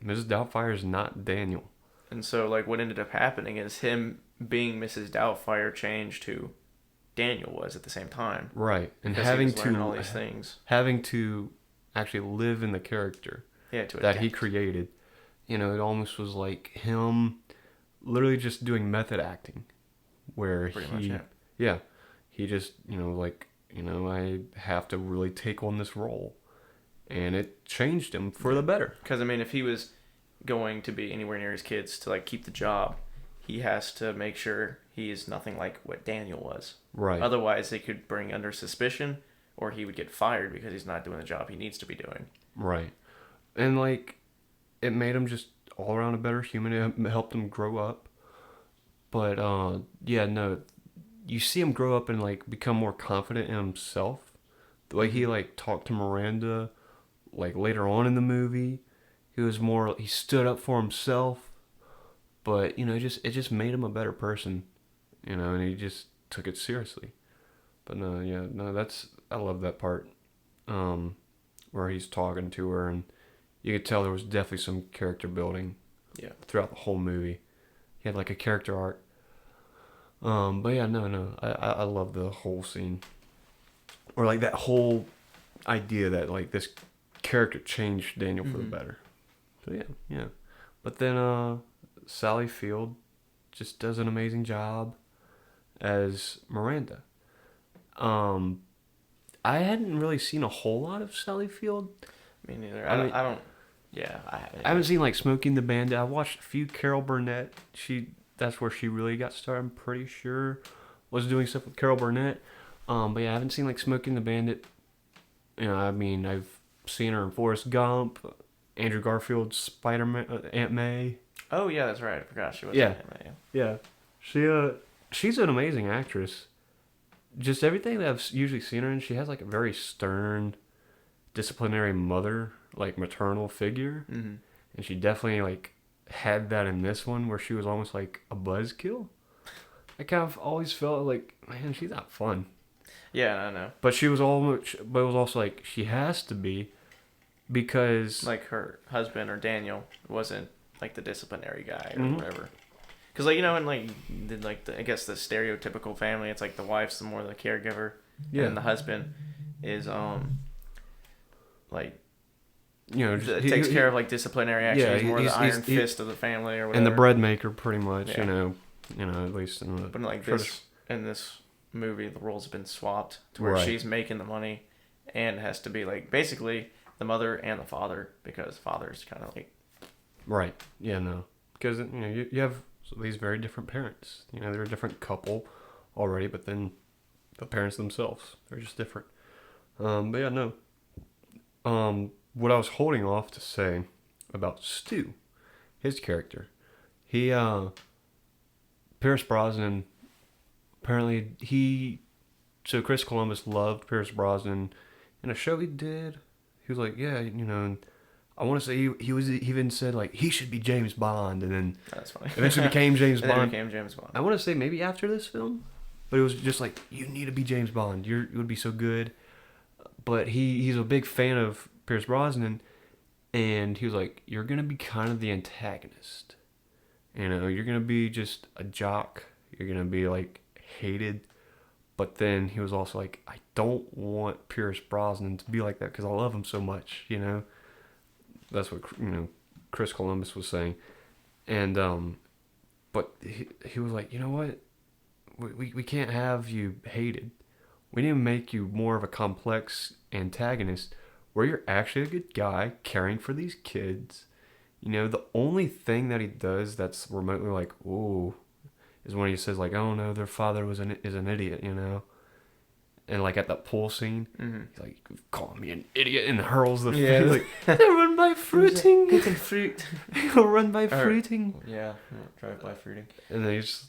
Mrs. Doubtfire is not Daniel. And so, like, what ended up happening is him being Mrs. Doubtfire changed who Daniel was at the same time. Right, and having to all these things, having to actually live in the character that he created. You know, it almost was like him. Literally just doing method acting, where he just, you know, like, you know, I have to really take on this role, and it changed him for the better. Because I mean, if he was going to be anywhere near his kids to like keep the job, he has to make sure he is nothing like what Daniel was. Right. Otherwise, they could bring under suspicion, or he would get fired because he's not doing the job he needs to be doing. Right, and like, it made him just all around a better human. It helped him grow up. But yeah, no, you see him grow up and like become more confident in himself. The way he like talked to Miranda, like later on in the movie, he stood up for himself. but it just made him a better person, and he just took it seriously. But I love that part, where he's talking to her, and you could tell there was definitely some character building, throughout the whole movie. He had like a character arc. But yeah, I love the whole scene, or like that whole idea that like this character changed Daniel for the better. So yeah. But then Sally Field just does an amazing job as Miranda. I hadn't really seen a whole lot of Sally Field. Me neither. I don't. Yeah, I haven't seen like Smoking the Bandit. I watched a few Carol Burnett. That's where she really got started. I'm pretty sure was doing stuff with Carol Burnett. But yeah, I haven't seen like Smoking the Bandit. I've seen her in Forrest Gump, Andrew Garfield's Spider-Man, Aunt May. Oh yeah, that's right. I forgot she was. Yeah, Aunt May. Yeah. She's an amazing actress. Just everything that I've usually seen her in, she has like a very stern, disciplinary mother, like maternal figure, and she definitely like had that in this one where she was almost like a buzzkill. I kind of always felt like, man, she's not fun. Yeah, I know. But it was also like she has to be, because like her husband or Daniel wasn't like the disciplinary guy or whatever. Because in I guess the stereotypical family, it's like the wife's the more the caregiver, and the husband is takes care of like disciplinary action. Yeah, he's more the iron fist of the family or whatever. And the bread maker, pretty much. Yeah. At least in the. But in this movie, the roles have been swapped to where she's making the money, and has to be like basically the mother and the father, because father's kind of like. Right. Yeah. No. Because you have these very different parents. They're a different couple already, but then the parents themselves, they're just different. But yeah, no. What I was holding off to say about Stu, his character, Pierce Brosnan, apparently so Chris Columbus loved Pierce Brosnan in a show he did. He was like, yeah, I want to say he even said like he should be James Bond, and then that's funny. Eventually became James Bond. I want to say maybe after this film, but it was just like, you need to be James Bond. You would be so good. But he's a big fan of Pierce Brosnan, and he was like, you're gonna be kind of the antagonist. You're gonna be just a jock. You're gonna be like hated. But then he was also like, I don't want Pierce Brosnan to be like that because I love him so much. That's what Chris Columbus was saying, and but he was like, you know what, we can't have you hated. We need to make you more of a complex antagonist, where you're actually a good guy caring for these kids. The only thing that he does that's remotely like, ooh, is when he says like, oh no, their father is an idiot, And like at that pool scene, he's like, calling me an idiot, and hurls the fruit. Like, they'll run by fruiting. Getting fruit. He'll run by fruiting. Yeah, drive by fruiting. And then he's just,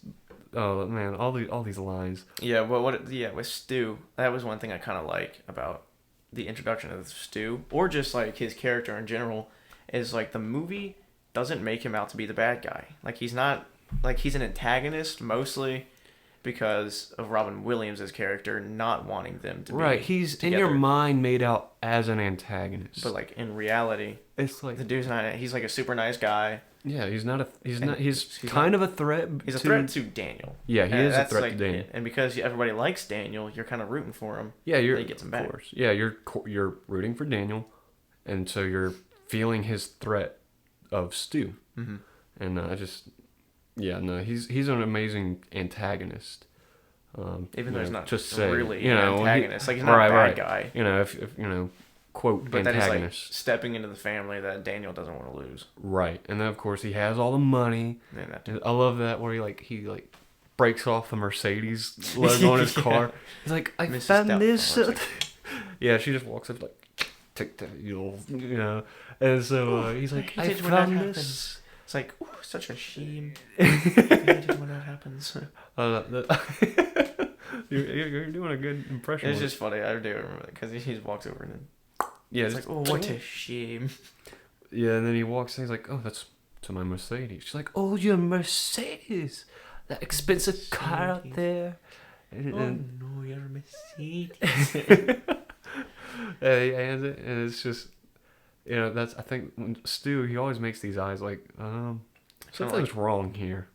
oh man, all these lines. Yeah, with Stu, that was one thing I kind of like about the introduction of Stu, or just like his character in general, is like the movie doesn't make him out to be the bad guy. Like he's not, like he's an antagonist mostly because of Robin Williams' character not wanting them to be right. He's together. In your mind made out as an antagonist, but like in reality, it's like the dude's not. He's like a super nice guy. Yeah, he's not. He's kind of a threat. He's a threat to Daniel. Yeah, he is a threat to Daniel. And because everybody likes Daniel, you're kind of rooting for him. Yeah, he gets him back. Course. Yeah, you're rooting for Daniel, and so you're feeling his threat of Stu. Mm-hmm. And he's an amazing antagonist. Even though he's not just really an antagonist, like he's not a bad guy. If quote, but antagonist. That he's like stepping into the family that Daniel doesn't want to lose. Right, and then of course he has all the money. I love that where he breaks off the Mercedes logo on his car. He's like, I found this. Yeah, she just walks up like, tick tack, and so he's like, I found this. It's like, ooh, such a shame. When that happens. You're doing a good impression. It's just funny. I do remember that because he just walks over and then. Yeah, it's like, oh, what a shame. Yeah, and then he walks and he's like, oh, that's to my Mercedes. She's like, oh, your Mercedes, that expensive car out there. And, no, you're Mercedes. and it's just, that's, I think, when Stu, he always makes these eyes like, something's wrong here.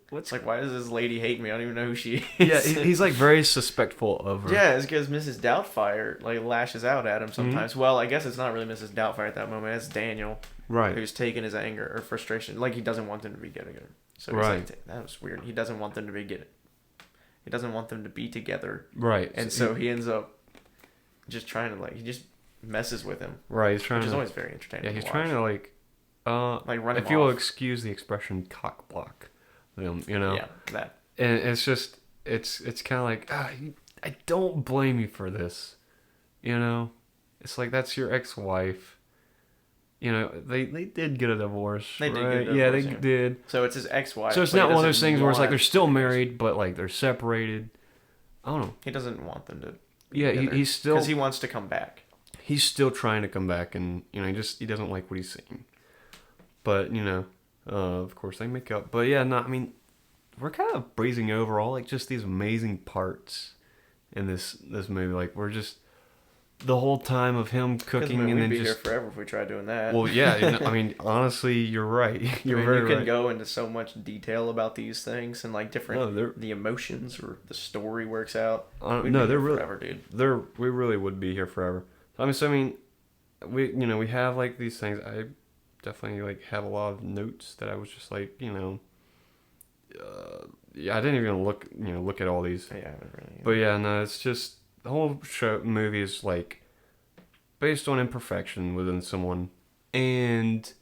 What's like, why does this lady hate me? I don't even know who she is. Yeah, he's like very suspectful of her. Yeah, it's because Mrs. Doubtfire like lashes out at him sometimes. Mm-hmm. Well, I guess it's not really Mrs. Doubtfire at that moment. It's Daniel, right? Who's taking his anger or frustration. Like he doesn't want them to be together. So he's right. Like, that was weird. He doesn't want them to He doesn't want them to be together. Right. And so he ends up just trying to he just messes with him. Right. He's trying which is always very entertaining. Yeah, he's trying to like run him if you'll excuse the expression, cock block. Yeah, that. And it's just, it's kind of like, I don't blame you for this. It's like, that's your ex-wife. They did get a divorce. They did get a divorce. Yeah, they did. So it's his ex-wife. So it's not one of those things where it's like they're still married, but like they're separated. I don't know. He doesn't want them to. Yeah, he's still, because he wants to come back. He's still trying to come back, and he doesn't like what he's seeing. But of course they make up. But yeah, no, I mean, we're kind of breezing over all like just these amazing parts in this movie. Like we're just the whole time of him cooking, and then we'd be just here forever if we tried doing that. Well, yeah, I mean, honestly, you're right. You can go into so much detail about these things and like different the emotions or the story works out. No, they're really forever, dude. We really would be here forever. I mean, we have like these things. I definitely like have a lot of notes that I was just like, I didn't even look at all these. Yeah, I haven't really. But yeah, no, it's just the whole movie is like based on imperfection within someone, and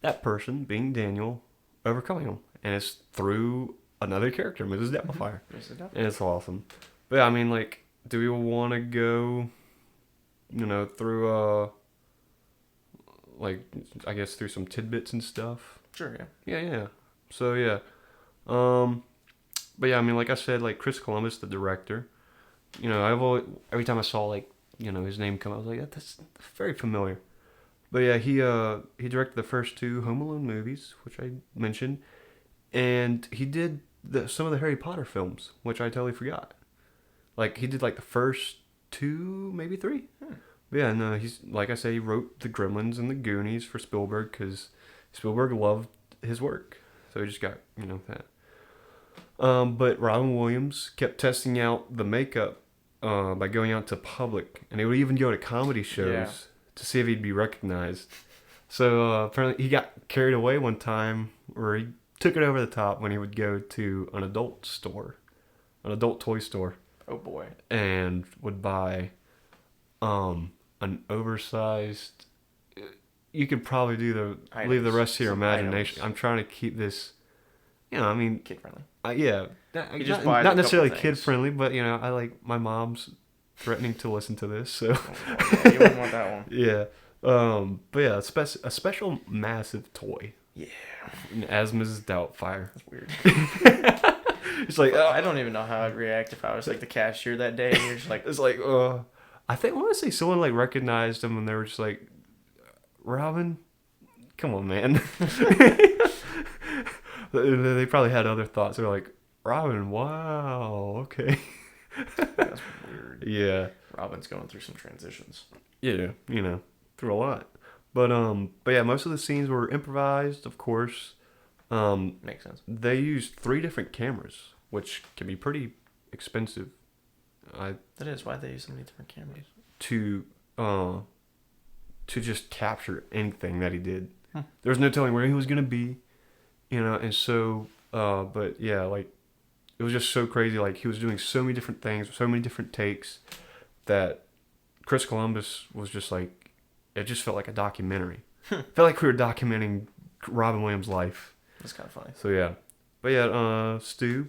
that person being Daniel overcoming them, and it's through another character, Mrs. Doubtfire, and it's awesome. But yeah, I mean, like, do we want to go, through like, I guess through some tidbits and stuff? Sure, yeah. Yeah. So yeah, but yeah, I mean, like I said, like Chris Columbus, the director, every time I saw like, his name come, I was like, that's very familiar. But yeah, he directed the first two Home Alone movies, which I mentioned, and he did some of the Harry Potter films, which I totally forgot. Like he did like the first two, maybe three. But yeah, no, he's like I say, he wrote the Gremlins and the Goonies for Spielberg because Spielberg loved his work, so he just got that. But Robin Williams kept testing out the makeup by going out to public, and he would even go to comedy shows to see if he'd be recognized. So apparently he got carried away one time where he took it over the top when he would go to an adult toy store. Oh boy. And would buy an oversized, you could probably leave the rest to your imagination. I'm trying to keep this, kid friendly. Yeah, not necessarily kid friendly, but I like my mom's threatening to listen to this, so yeah, you wouldn't want that one. Yeah, but yeah, a special massive toy. Yeah, as Mrs. Doubtfire. That's weird. It's like I don't even know how I'd react if I was like the cashier that day, and you're just like, it's like I want to say someone like recognized him, and they were just like, Robin, come on, man. They probably had other thoughts. They're like, Robin, wow, okay. That's weird. Yeah. Robin's going through some transitions. Yeah, through a lot. But yeah, most of the scenes were improvised, of course. Makes sense. They used 3 different cameras, which can be pretty expensive. That is why they use so many different cameras. To just capture anything that he did. There was no telling where he was gonna be. And so, but yeah, like, it was just so crazy. Like, he was doing so many different things, so many different takes, that Chris Columbus was just like, it just felt like a documentary. Felt like we were documenting Robin Williams' life. That's kind of funny. So yeah, but yeah, Stu,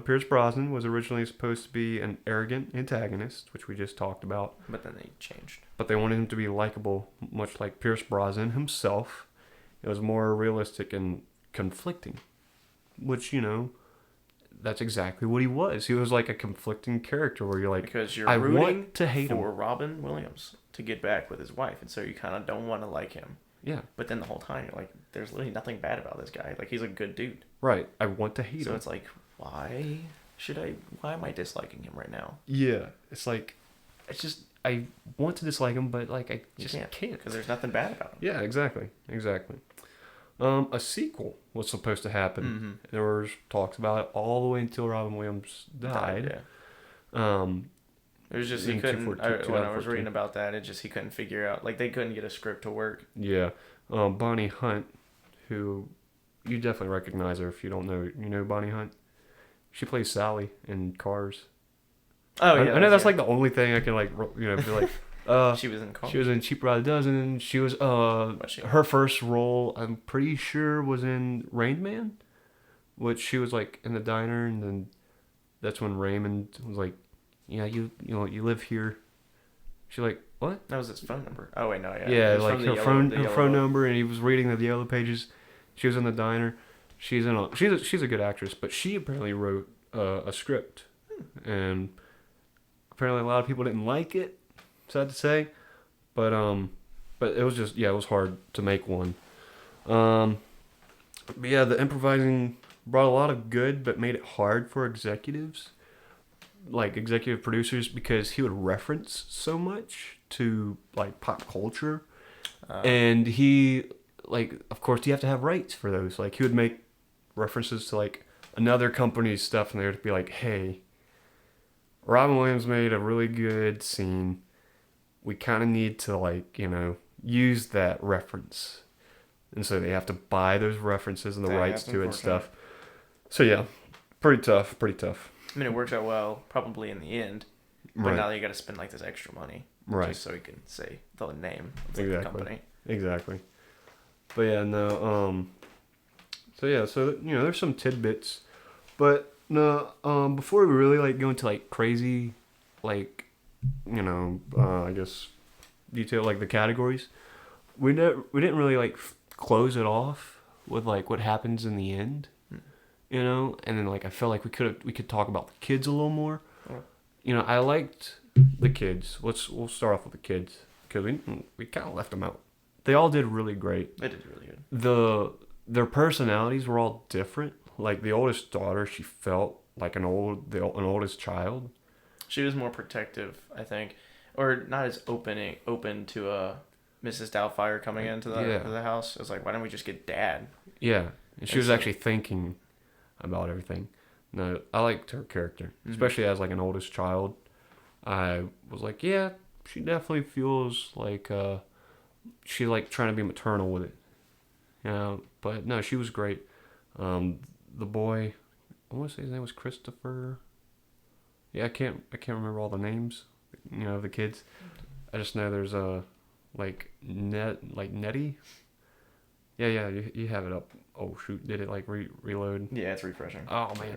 Pierce Brosnan was originally supposed to be an arrogant antagonist, which we just talked about. But then they changed. But they wanted him to be likable, much like Pierce Brosnan himself. It was more realistic and conflicting, which, that's exactly what he was. He was like a conflicting character where you're like, because you're rooting to hate for Robin Williams to get back with his wife, and so you kind of don't want to like him. Yeah. But then the whole time you're like, there's literally nothing bad about this guy. Like, he's a good dude. Right. I want to hate So him. it's like, why am I disliking him right now? Yeah. It's like, it's just, I want to dislike him, but like, I just can't. Because there's nothing bad about him. Yeah, exactly. A sequel was supposed to happen. Mm-hmm. There was talks about it all the way until Robin Williams died. Yeah. It was just, he couldn't, when I was 2014. reading about that, he couldn't figure out, like, they couldn't get a script to work. Yeah. Bonnie Hunt, who, you definitely recognize her if you don't know, you know Bonnie Hunt? She plays Sally in Cars. Oh, yeah. I know that's like the only thing I can like, be like, she was in Cars. She was in Cheap Ride a Dozen. She was, her first role, I'm pretty sure, was in Rain Man, which she was like in the diner, and then that's when Raymond was like, yeah, you live here. She's like, what? That was his phone number. Oh, wait, no, yeah. Yeah, like her phone book. number, and he was reading the Yellow Pages. She was in the diner. She's a good actress, but she apparently wrote a script, and apparently a lot of people didn't like it. Sad to say, but it was just, it was hard to make one. But yeah, the improvising brought a lot of good, but made it hard for executives, like executive producers, because he would reference so much to like pop culture, and he, like, of course you have to have rights for those. Like, he would make references to like another company's stuff, and they would be like, hey, Robin Williams made a really good scene. We kind of need to, like, use that reference. And so they have to buy those references and the rights to it and stuff. So yeah, pretty tough. I mean, it works out well, probably in the end. But now you got to spend like this extra money. Right. Just so you can say the name of the company. Exactly. But yeah, no, so there's some tidbits. But no, before we really like go into like crazy, like, I guess detail like the categories, we didn't really like close it off with like what happens in the end, and then like I felt like we could talk about the kids a little more. I liked the kids. We'll start off with the kids because we kind of left them out. They all did really great. They did really good. Their personalities were all different. Like the oldest daughter, she felt like an oldest child. She was more protective, I think, or not as open to Mrs. Doubtfire coming into the house. It was like, why don't we just get Dad? Yeah, and she was actually thinking about everything. No, I liked her character, especially as like an oldest child. I was like, yeah, she definitely feels like she's like trying to be maternal with it, But no, she was great. The boy, I want to say his name was Christopher. Yeah, I can't remember all the names, of the kids. I just know there's Nettie. Yeah, you have it up. Oh shoot, did it like reload? Yeah, it's refreshing. Oh man.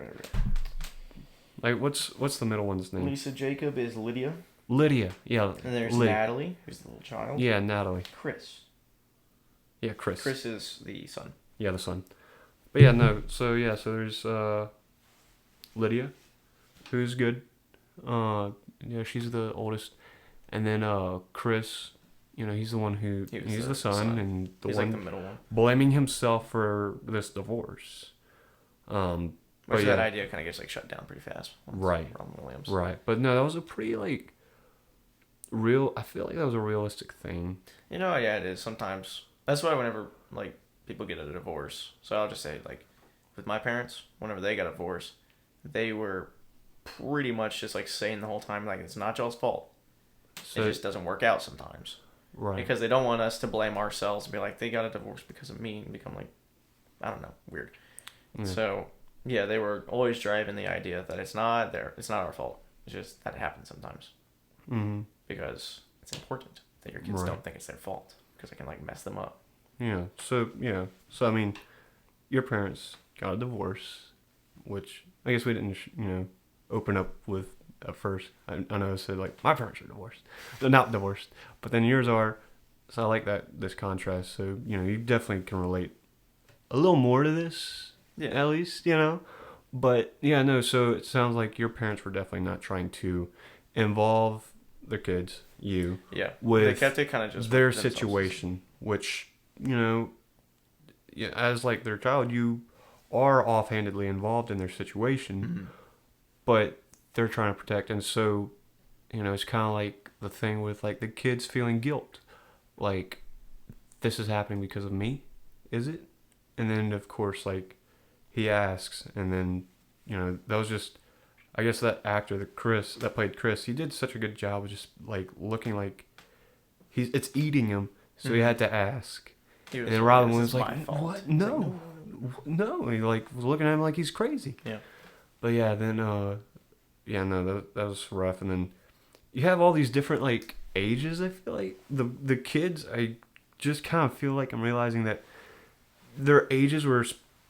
Like what's the middle one's name? Lisa Jacob is Lydia. Lydia, yeah. And there's Natalie, who's the little child. Yeah, Natalie. Chris. Yeah, Chris. Chris is the son. Yeah, the son. But yeah, no. So there's Lydia, who's good. She's the oldest, and then Chris. He's the one who he's the son, and he's one like the middle one, blaming himself for this divorce. Which that idea kind of gets like shut down pretty fast. Right. Robin Williams. Right, but no, that was a pretty like real. I feel like that was a realistic thing. Yeah, it is sometimes. That's why whenever like people get a divorce, so I'll just say like with my parents, whenever they got a divorce, they were pretty much just like saying the whole time like it's not y'all's fault. So, it just doesn't work out sometimes. Right. Because they don't want us to blame ourselves and be like they got a divorce because of me and become like, I don't know, weird. Yeah. So yeah, they were always driving the idea that it's not our fault. It's just that it happens sometimes. Mm-hmm. Because it's important that your kids don't think it's their fault because it can like mess them up. Yeah. So I mean, your parents got a divorce, which I guess we didn't open up with at first. I know I said like my parents are divorced. They're not divorced, but then yours are. So I like this contrast. So you definitely can relate a little more to this. Yeah. At least but yeah, no. So it sounds like your parents were definitely not trying to involve their kids, with they kept it kind of just their situation, which you know, yeah, as like their child, you are offhandedly involved in their situation, but they're trying to protect. And so, it's kind of like the thing with like the kids feeling guilt. Like, this is happening because of me, is it? And then, of course, like, he asks, and then, that was just, I guess that actor, that played Chris, he did such a good job of just, like, looking like it's eating him, so he had to ask. And then Robin Williams was like, what? No. No. And he, like, was looking at him like he's crazy. Yeah. But yeah, then, that was rough. And then you have all these different, like, ages, I feel like. The kids, I just kind of feel like I'm realizing that their ages were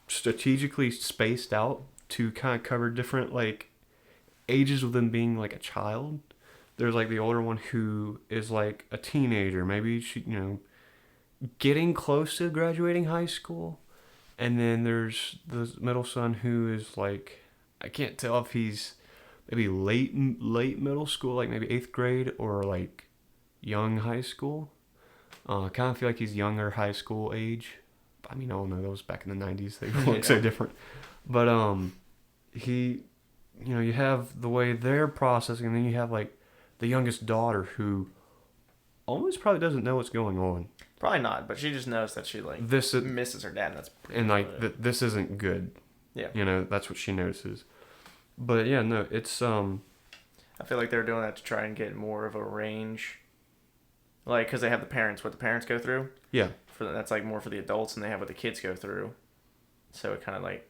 strategically spaced out to kind of cover different, like, ages of them being, like, a child. There's, like, the older one who is, like, a teenager. Maybe she, getting close to graduating high school. And then there's the middle son who is, like, I can't tell if he's maybe late middle school, like maybe 8th grade, or, like, young high school. I kind of feel like he's younger high school age. I mean, I don't know, those back in the 90s, they look so different. But, you have the way they're processing, and then you have, like, the youngest daughter who almost probably doesn't know what's going on. Probably not, but she just knows that she, like, misses her dad, and that's pretty and, like, this isn't good. Yeah. That's what she notices. But, yeah, no, it's, I feel like they're doing that to try and get more of a range. Like, because they have what the parents go through. Yeah. That's, like, more for the adults, and they have what the kids go through. So it kind of, like,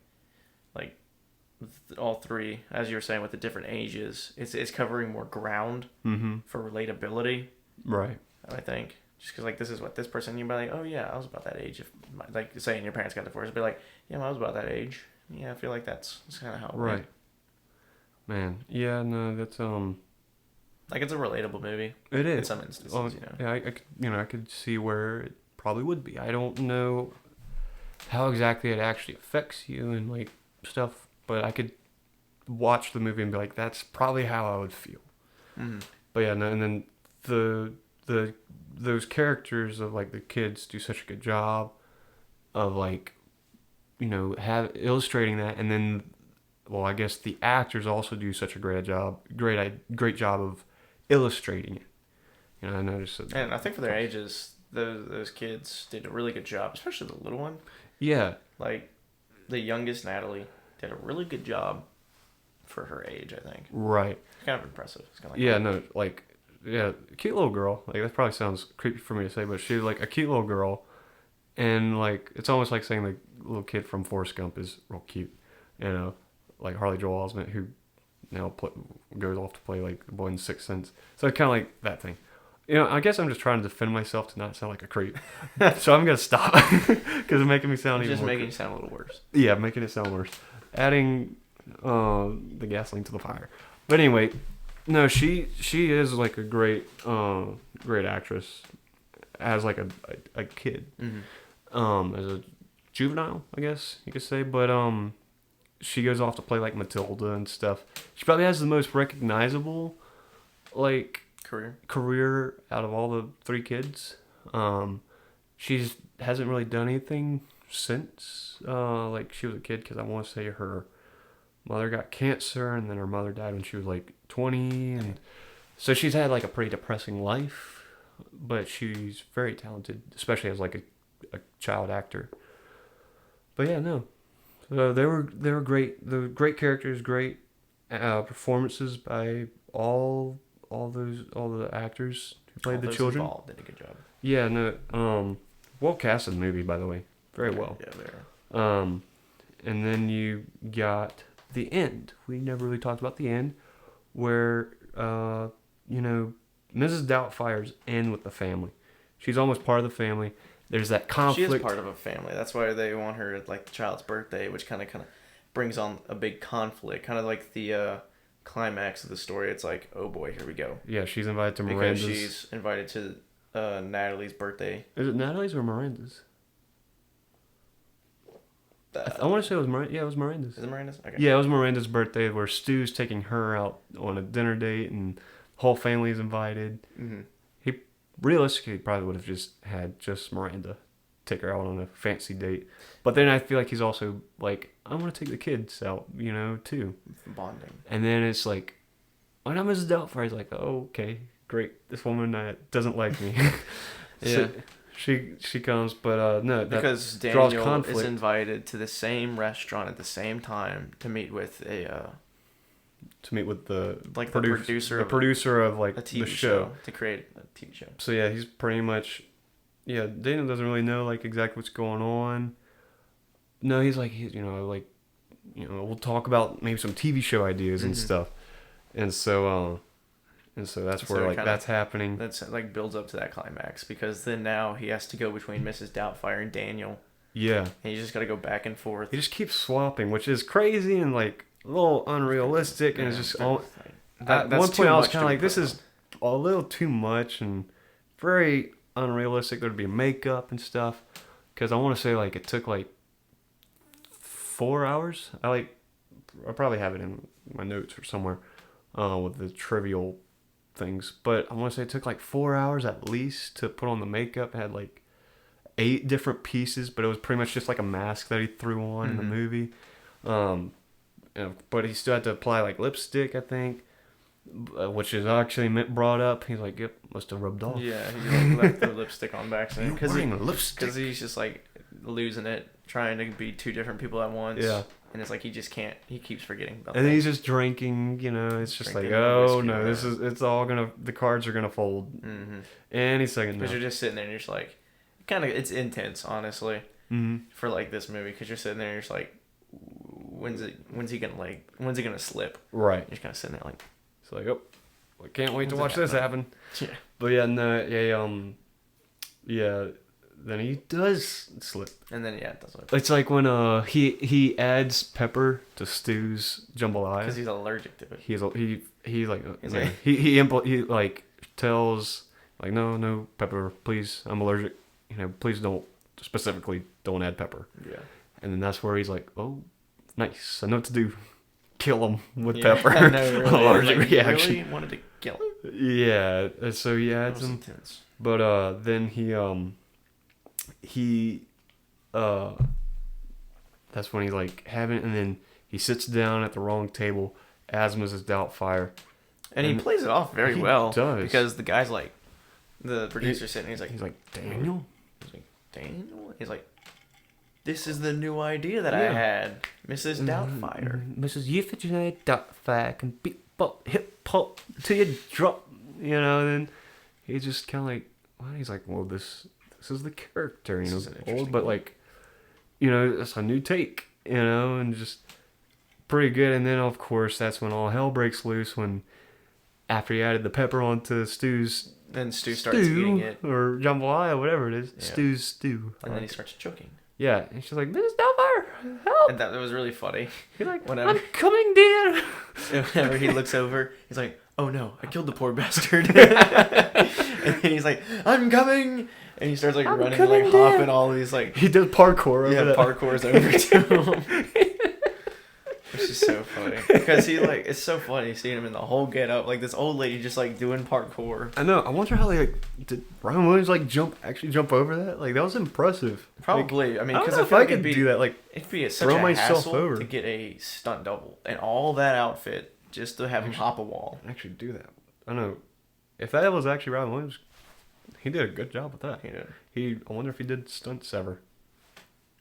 all three, as you were saying, with the different ages, it's covering more ground for relatability. Right. I think. Just because, like, this is what this person, you'd be like, oh, yeah, I was about that age. If, like, saying your parents got divorced, be like, yeah, I was about that age. Yeah, I feel like that's kind of how it went. Man, yeah, no, that's, like, it's a relatable movie. It is. In some instances, Yeah, I could see where it probably would be. I don't know how exactly it actually affects you and, like, stuff, but I could watch the movie and be like, that's probably how I would feel. Mm-hmm. But yeah, no, and then those characters of, like, the kids do such a good job of, like, illustrating that, and then, well, I guess the actors also do such a great job of illustrating it. I noticed that. And I think for their ages, those kids did a really good job, especially the little one. Yeah. Like, the youngest, Natalie, did a really good job for her age, I think. Right. It's kind of impressive. It's kind of like yeah, no, like, yeah, cute little girl. Like, that probably sounds creepy for me to say, but she's, like, a cute little girl. And, like, it's almost like saying the little kid from Forrest Gump is real cute. Like Harley Joel Osment, who now goes off to play, like, the boy in Sixth Sense. So it's kind of like that thing. I guess I'm just trying to defend myself to not sound like a creep. So I'm going to stop. Because it's making me sound even more making it sound a little worse. Yeah, making it sound worse. Adding the gasoline to the fire. But anyway, no, she is, like, a great actress as, like, a kid. Mm-hmm. As a juvenile, I guess you could say. But she goes off to play, like, Matilda and stuff. She probably has the most recognizable, like, career out of all the three kids. She hasn't really done anything since, like, she was a kid, because I want to say her mother got cancer, and then her mother died when she was, like, 20, and so she's had, like, a pretty depressing life, but she's very talented, especially as, like, a child actor. But yeah, no, they were great. The great characters, great performances by all the actors who played the children. Involved did a good job. Yeah, no, well casted movie, by the way, very well. Yeah, very. And then you got the end. We never really talked about the end, where Mrs. Doubtfire's in with the family. She's almost part of the family. There's that conflict. She is part of a family. That's why they want her at, like, the child's birthday, which kind of brings on a big conflict. Kind of like the climax of the story. It's like, oh boy, here we go. Yeah, she's invited to Miranda's. Because she's invited to Natalie's birthday. Is it Natalie's or Miranda's? I want to say it was Miranda's. Yeah, it was Miranda's. Is it Miranda's? Okay. Yeah, it was Miranda's birthday, where Stu's taking her out on a dinner date, and the whole family's invited. Mm-hmm. Realistically, probably would have just had just Miranda take her out on a fancy date. But then I feel like he's also like, I want to take the kids out, too. Bonding. And then it's like, when I'm Mrs. Doubtfire, he's like, oh, okay, great. This woman doesn't like me. Yeah. So she comes, but no, that because draws Daniel conflict. is invited to the same restaurant at the same time to meet with the producer of like a TV the show to create a TV show. So yeah, he's pretty much, Daniel doesn't really know like exactly what's going on. No, he's like, we'll talk about maybe some TV show ideas and stuff. And so that's where like that's happening. That's like builds up to that climax, because then now he has to go between Mrs. Doubtfire and Daniel. Yeah. And you just got to go back and forth. He just keeps swapping, which is crazy and like a little unrealistic, and it's just all. At one point, I was kind of like, this is a little too much and very unrealistic. There'd be makeup and stuff, because I want to say like it took like 4 hours. I probably have it in my notes or somewhere with the trivial things, but I want to say it took like 4 hours at least to put on the makeup. It had like 8 different pieces, but it was pretty much just like a mask that he threw on in the movie. But he still had to apply like lipstick, I think, which is actually brought up. He's like, yep, must have rubbed off. Yeah, he like left the lipstick on back then because he's just like losing it, trying to be 2 different people at once. Yeah. And it's like he just can't. He keeps forgetting about. And then he's just drinking. It's just like, oh no, it's all gonna. The cards are gonna fold. Mm-hmm. Any second. Because you're just sitting there and you're just like, it's intense, honestly. Mm-hmm. For like this movie, because you're sitting there and you're just like, when's he gonna slip? Right. You're just kind of sitting there like, it's like, oh, I can't wait to watch this happen. Yeah. But yeah, no, yeah. Then he does slip. And then it does slip. It's like when he adds pepper to Stu's jambalaya because he's allergic to it. He tells like, no pepper, please, I'm allergic. Please don't add pepper. Yeah. And then that's where he's like, oh, nice, I know what to do. Kill him with pepper. I know, really. Allergic reaction. Really wanted to kill him. Yeah. So he adds him. Intense. But then that's when he's like having it, and then he sits down at the wrong table as Mrs. Doubtfire, and he plays it off very well. Does, because the guy's like, the producer's sitting, he's like Daniel. He's like, this is the new idea that I had, Mrs. Doubtfire. Mrs. Euphigenia Doubtfire can beat pop, hip hop till you drop. Then he's just kind of like, well, he's like, well, this is the character, old, but like, it's a new take, and just pretty good. And then of course that's when all hell breaks loose, when after he added the pepper onto Stu's, then Stu starts eating it, or jambalaya, whatever it is, Stu's stew, and then he starts choking. Yeah, and she's like, Mrs. Doubtfire, help! And that was really funny. He's like, I'm coming, dear. Whenever he looks over, he's like, oh no, I killed the poor bastard. And then he's like, I'm coming. And he starts like running, like hopping all these like. He does parkour. Parkours over to him. Which is so funny, because it's so funny seeing him in the whole get up, like this old lady just like doing parkour. I know. I wonder how did Ryan Williams actually jump over that? Like that was impressive. Probably. I mean, because if I could do that, like it'd be such a hassle to get a stunt double and all that outfit just to have him hop a wall. Actually, do that. I don't know if that was actually Ryan Williams. He did a good job with that. He did. I wonder if he did stunts ever.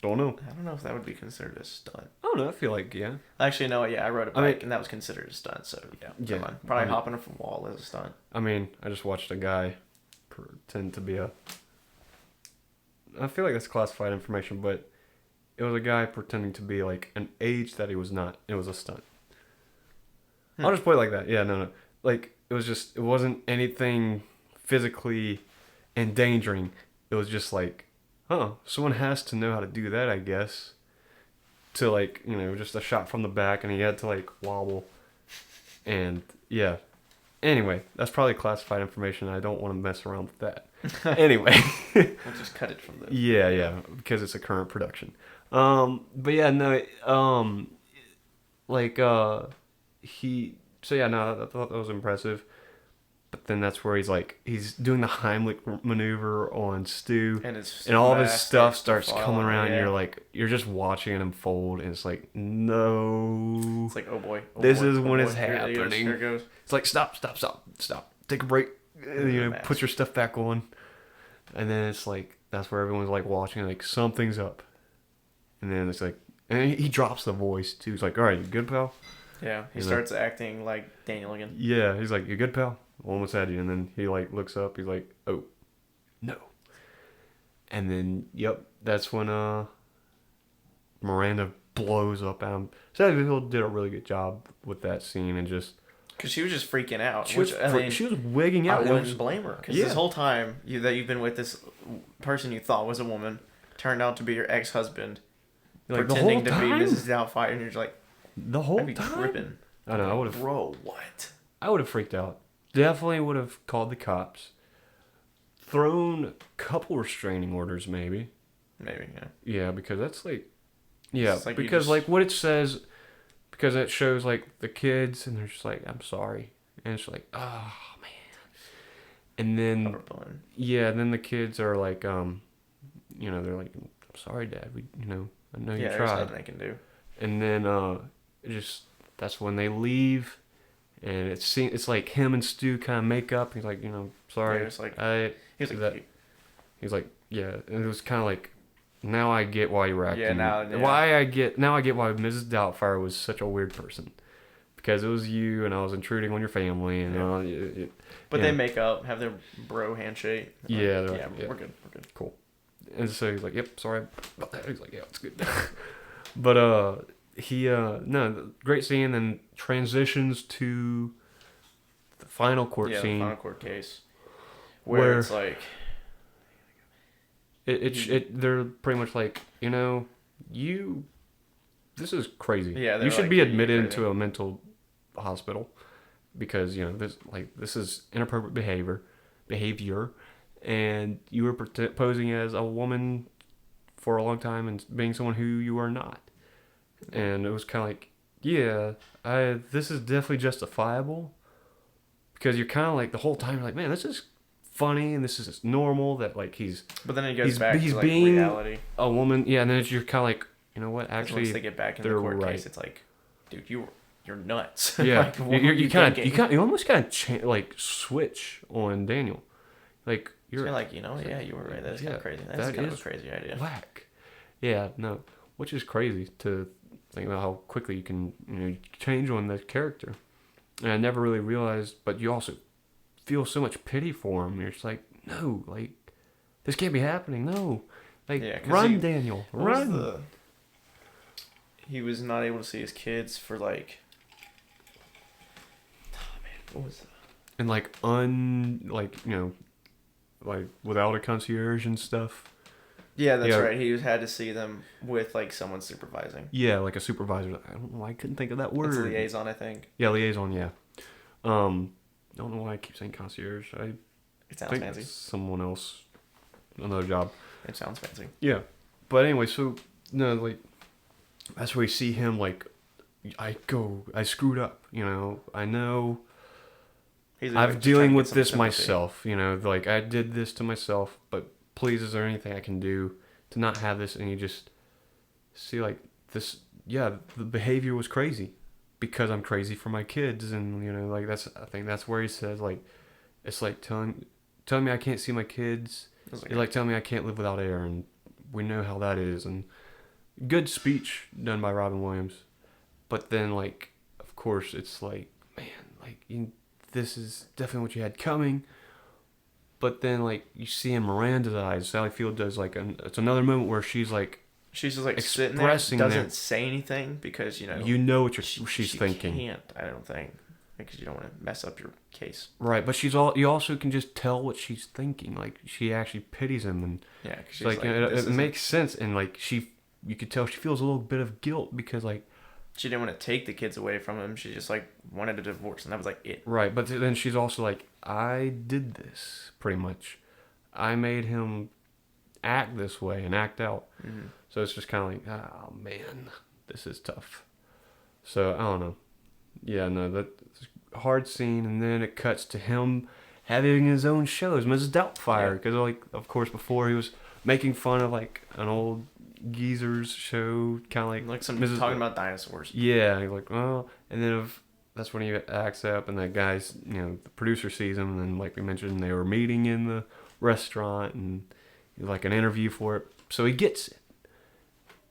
Don't know. I don't know if that would be considered a stunt. I don't know. I feel like, yeah. Actually, no. Yeah, I rode a bike, and that was considered a stunt. So yeah. Probably hopping off a wall is a stunt. I mean, I just watched a guy pretend to be I feel like that's classified information, but it was a guy pretending to be like an age that he was not. It was a stunt. I'll just put it like that. Yeah, no. Like it wasn't anything physically endangering. It was just like, someone has to know how to do that, I guess. To like, just a shot from the back, and he had to like wobble. And yeah. Anyway, that's probably classified information. I don't want to mess around with that. Anyway. We'll just cut it from the... Yeah, because it's a current production. But yeah, no, I thought that was impressive. But then that's where he's doing the Heimlich maneuver on Stu, And all of his stuff starts falling, coming around. yeah. And you're just watching it unfold, and it's like, no, It's like, oh boy, this is oh when boy, it's happening. Here it goes. It's like, stop, take a break, put your stuff back on, and then it's like that's where everyone's like watching, like something's up, and then it's like, and he drops the voice too. He's like, all right, you good, pal? Yeah, he starts acting like Daniel again. Yeah, he's like, you good, pal? Almost had you. And then he looks up. He's like, oh, no. And then, yep, that's when Miranda blows up. Sally Hill did a really good job with that scene, and just because she was just freaking out. She was wigging out. I wouldn't blame her, because this whole time that you've been with this person you thought was a woman turned out to be your ex-husband, pretending to be Mrs. Doubtfire, and you're just like, the whole I'd be time. tripping. I know. I would have. Bro, what? I would have freaked out. Definitely would have called the cops. Thrown a couple restraining orders, maybe. Maybe, yeah. Yeah, because that's because just... what it says, because it shows the kids, and they're just like, I'm sorry, and it's like, oh man, and then then the kids are like, they're like, I'm sorry, Dad, I know you tried. There's nothing they can do. And then that's when they leave, and it's like him and Stu kind of make up. He's like, sorry. Yeah, it's like he's like, yeah, and it was kind of like, now I get why you were acting. Yeah, I get why Mrs. Doubtfire was such a weird person, because it was you, and I was intruding on your family, and but they make up, have their bro handshake. Yeah, we're good. Cool. And so he's like, yep, sorry about that. He's like, yeah, it's good. But great scene, and transitions to the final court scene. The final court case, where it's like, they're pretty much like, this is crazy. Yeah, you should be admitted into a mental hospital, because this is inappropriate behavior, and you were posing as a woman for a long time and being someone who you are not. And it was kind of like, this is definitely justifiable, because you're kind of like, the whole time you're like, man, this is funny, and this is normal that he's. But then it goes back to being reality. A woman, and then you're kind of like, you know what? Actually, once they get back in the court case, it's like, dude, you're nuts. Yeah, you almost kind of switch on Daniel, you're like, you were right. That's kind of crazy. That's kind of a crazy idea. Whack. Yeah, no, which is crazy to think about how quickly you can change on that character. And I never really realized, but you also feel so much pity for him. You're just like, no, this can't be happening. No, run, Daniel, run. He was not able to see his kids for what was that? And without a concierge and stuff. Yeah, that's right. He had to see them with someone supervising. Yeah, like a supervisor. I don't know why I couldn't think of that word. It's liaison, I think. Yeah, liaison. Yeah. I don't know why I keep saying concierge. It sounds fancy. Someone else, another job. It sounds fancy. Yeah, but anyway, so that's where you see him. I screwed up. I know. I'm dealing with this myself. I did this to myself, but please, is there anything I can do to not have this? And you just see this. Yeah, the behavior was crazy, because I'm crazy for my kids, and I think that's where he says it's like telling me I can't see my kids. You're telling me I can't live without air, and we know how that is. And good speech done by Robin Williams, but then of course it's man, this is definitely what you had coming. But then you see in Miranda's eyes, Sally Field does it's another moment where she's she's just sitting there, doesn't say anything, because you know what she's thinking. She can't, I don't think, because you don't want to mess up your case. Right, but you also can just tell what she's thinking. She actually pities him, and yeah, cause she's it makes sense, and you could tell she feels a little bit of guilt, because she didn't want to take the kids away from him. She just wanted a divorce, and that was it. Right, but then she's also I did this, pretty much. I made him act this way and act out. So it's just kind of oh man, this is tough. So I don't know. Yeah, no, that's a hard scene, and then it cuts to him having his own shows, Mrs. Doubtfire, because like, of course, before he was making fun of like an old geezer's show, kind of Like some Mrs. talking about dinosaurs. Yeah, you're like, well, and then that's when he acts up, and that guy's, the producer sees him, and then like we mentioned, they were meeting in the restaurant, and like an interview for it, so he gets it.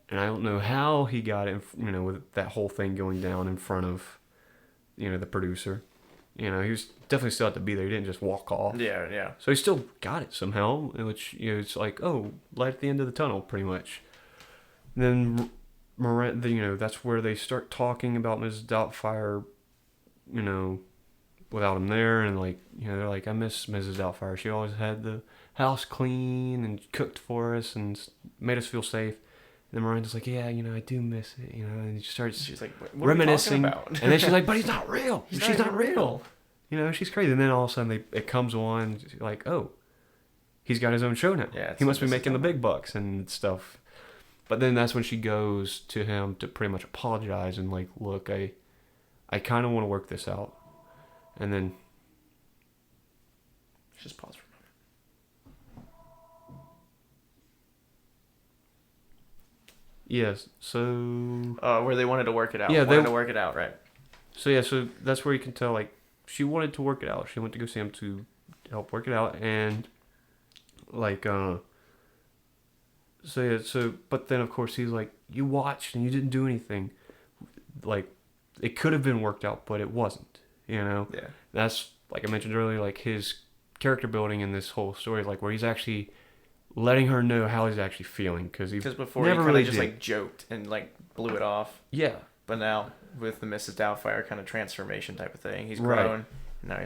And I don't know how he got it, with that whole thing going down in front of, the producer. He was definitely still had to be there. He didn't just walk off. Yeah, yeah. So he still got it somehow, which, it's like, oh, light at the end of the tunnel, pretty much. And then, Miranda, that's where they start talking about Mrs. Doubtfire, without him there. And, like, they're like, I miss Mrs. Doubtfire. She always had the house clean and cooked for us and made us feel safe. And then Miranda's like, yeah, I do miss it, and she starts She's like, what reminiscing. are you talking about? And then she's like, but he's not real. She's not real. real. She's crazy. And then all of a sudden it comes on, like, oh, he's got his own show now. Yeah, he must be making the big bucks and stuff. But then that's when she goes to him to pretty much apologize and like, look, I kind of want to work this out. And then Just pause for a yes, so moment. Where they wanted to work it out. Yeah, Wanted to work it out, right? so that's where you can tell, like, she wanted to work it out. She went to go see him to help work it out, and like but then of course he's like, you watched and you didn't do anything. Like, it could have been worked out, but it wasn't. Yeah. That's, like I mentioned earlier, like his character building in this whole story, like where he's actually letting her know how he's actually feeling, because Before never he kind really of just did. like joked and like blew it off. Yeah. But now with the Mrs. Doubtfire kind of transformation type of thing, he's Right. grown. And now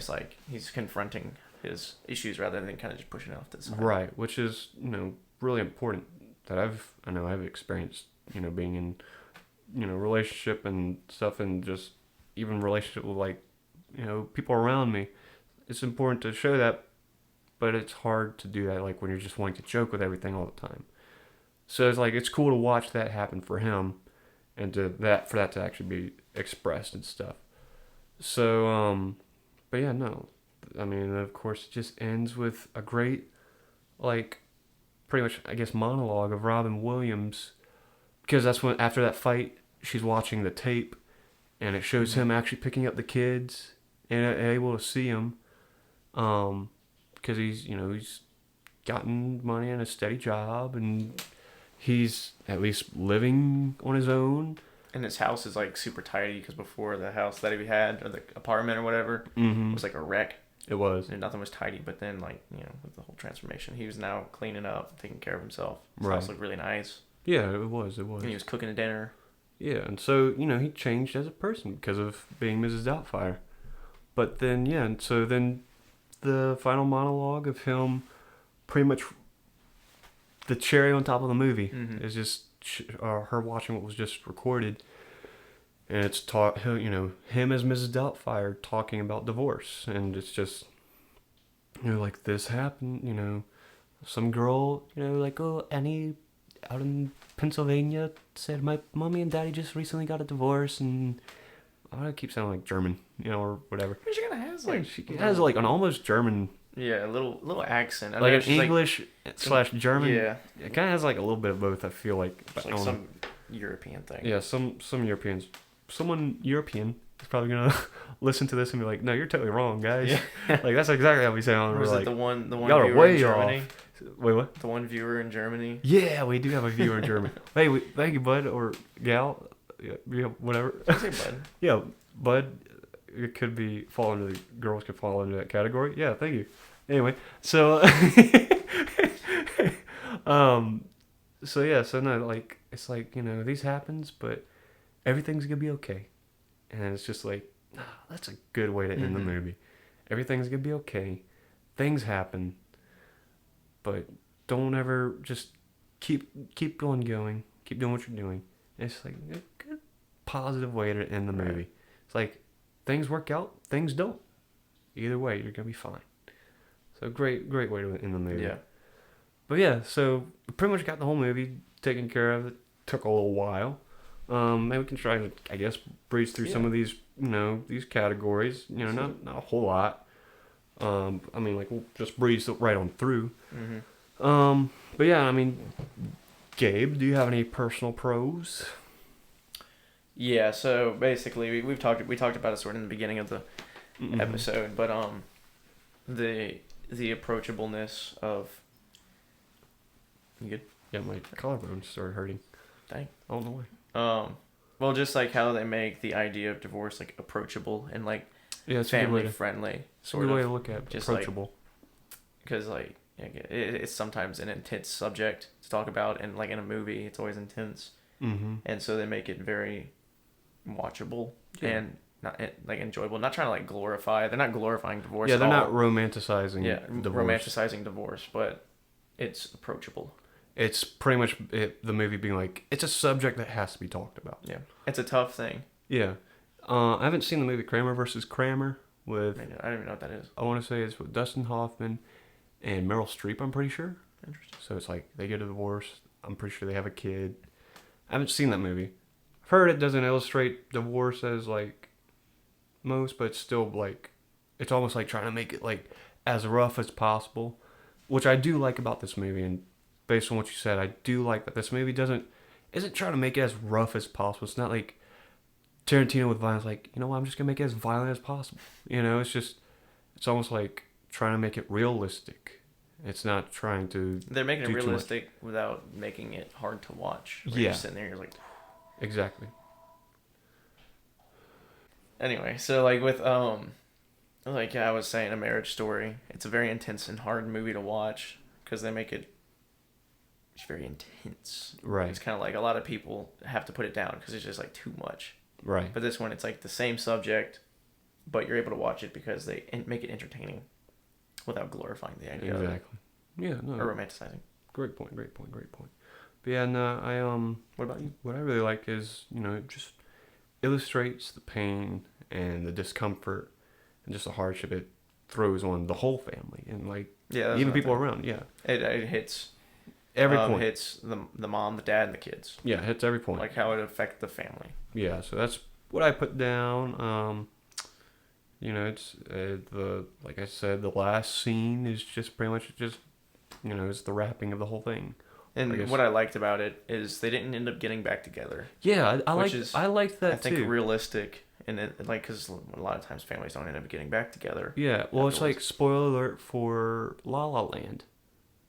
he's confronting his issues rather than kind of just pushing it off to the side. Right, which is, really important that I've experienced, being in, relationship and stuff, and just even relationship with, like, people around me. It's important to show that, but it's hard to do that, like, when you're just wanting to joke with everything all the time. So it's like, it's cool to watch that happen for him, and for that to actually be expressed and stuff. So, but yeah, no. I mean, of course, it just ends with a great, like, pretty much, I guess, monologue of Robin Williams, because that's when, after that fight, she's watching the tape, and it shows him actually picking up the kids and able to see them, because he's gotten money and a steady job, and he's at least living on his own. And his house is like super tidy because before the house that he had, or the apartment or whatever, was like a wreck. It was. And nothing was tidy. But then, like, with the whole transformation, he was now cleaning up, taking care of himself. His Right. house looked really nice. Yeah, it was. And he was cooking a dinner. Yeah, and so, he changed as a person because of being Mrs. Doubtfire. But then, yeah, and so then the final monologue of him, pretty much the cherry on top of the movie, is just her watching what was just recorded. And it's him as Mrs. Doubtfire talking about divorce. And it's just, like, this happened, some girl, like, oh, Annie out in Pennsylvania said my mommy and daddy just recently got a divorce, and I keep sounding like German, or whatever. But she kind of has She has like an almost German, a little accent. I like know an English / German. Yeah, It kind of has like a little bit of both, I feel like. But it's like some European thing. Yeah, some Europeans. Someone European is probably gonna listen to this and be like, "No, you're totally wrong, guys. Yeah. Like, that's exactly how we sound." Or was like, it the one y'all are viewer way in Germany? off. Wait, what? The one viewer in Germany. Yeah, we do have a viewer in German. Hey, thank you, bud or gal, yeah, whatever. I say bud. Yeah, bud. It could be girls could fall into that category. Yeah, thank you. Anyway, so so no, like, it's like, these happens, but everything's gonna be okay, and it's just like, that's a good way to end the movie. Everything's gonna be okay. Things happen, but don't ever just keep going. Keep doing what you're doing. And it's like a good positive way to end the movie. Right. It's like, things work out, things don't. Either way, you're gonna be fine. So great way to end the movie. Yeah. But yeah, so we pretty much got the whole movie taken care of. It took a little while, Maybe we can try to, I guess, breeze through some of these, these categories. Not a whole lot. I mean, like, we'll just breeze right on through. But yeah, I mean, Gabe, do you have any personal pros? Yeah, so basically we talked about it sort of in the beginning of the episode, but the approachableness of. You good? Yeah, my collarbone started hurting. Dang. I don't know why. Well, just like how they make the idea of divorce like approachable and like family friendly. Sort of. It's a good way to look at it. Just approachable. Because it's sometimes an intense subject to talk about, and like in a movie, it's always intense. And so they make it very watchable and not like enjoyable. Not trying to like glorify. They're not glorifying divorce. Yeah, they're not romanticizing. Divorce. Romanticizing divorce, but it's approachable. It's pretty much the movie being like, it's a subject that has to be talked about. Yeah, it's a tough thing. Yeah, I haven't seen the movie Kramer versus Kramer with. I don't even know what that is. I want to say it's with Dustin Hoffman and Meryl Streep. I'm pretty sure. Interesting. So it's like they get a divorce. I'm pretty sure they have a kid. I haven't seen that movie. I've heard it doesn't illustrate divorce as like most, but it's still like it's almost like trying to make it like as rough as possible, which I do like about this movie. And based on what you said, I do like that this movie isn't trying to make it as rough as possible. It's not like Tarantino with violence, like, you know what, I'm just gonna make it as violent as possible. It's almost like trying to make it realistic. It's not trying to. They're making it realistic without making it hard to watch. You're sitting there, you're like. Exactly. Anyway, so like with like I was saying, A Marriage Story, it's a very intense and hard movie to watch because they make it. It's very intense. Right. It's kind of like a lot of people have to put it down because it's just like too much. Right. But this one, it's like the same subject, but you're able to watch it because they make it entertaining without glorifying the idea of it. Yeah, no. Or romanticizing. Great point. But yeah, no, What about you? What I really like is, it just illustrates the pain and the discomfort and just the hardship it throws on the whole family and like even people around. Yeah. It hits every point. Hits the mom, the dad, and the kids. Yeah, it hits every point. Like how it affects the family. Yeah, so that's what I put down. It's like I said, the last scene is just pretty much it's the wrapping of the whole thing. And what I liked about it is they didn't end up getting back together. Yeah, I liked that too. I think realistic, and it like because a lot of times families don't end up getting back together. Yeah, well, it's like spoiler alert for La La Land.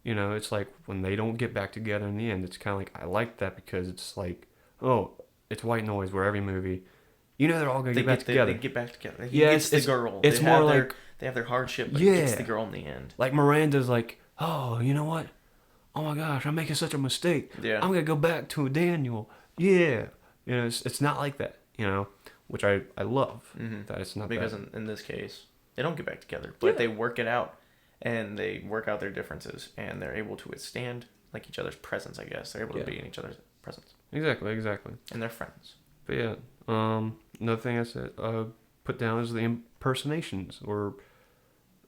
It's like when they don't get back together in the end, it's kind of like I like that because it's like, oh, it's white noise where every movie, they're all gonna get back together. They get back together. He gets the girl. It's more like they have their hardship, but he gets the girl in the end. Like Miranda's like, oh, you know what? Oh my gosh, I'm making such a mistake. Yeah. I'm gonna go back to Daniel. Yeah. It's not like that, which I love. That it's not because that. in this case, they don't get back together, but they work it out, and they work out their differences, and they're able to withstand like each other's presence. I guess they're able to be in each other's presence. Exactly. And they're friends. But yeah, another thing I said put down is the impersonations or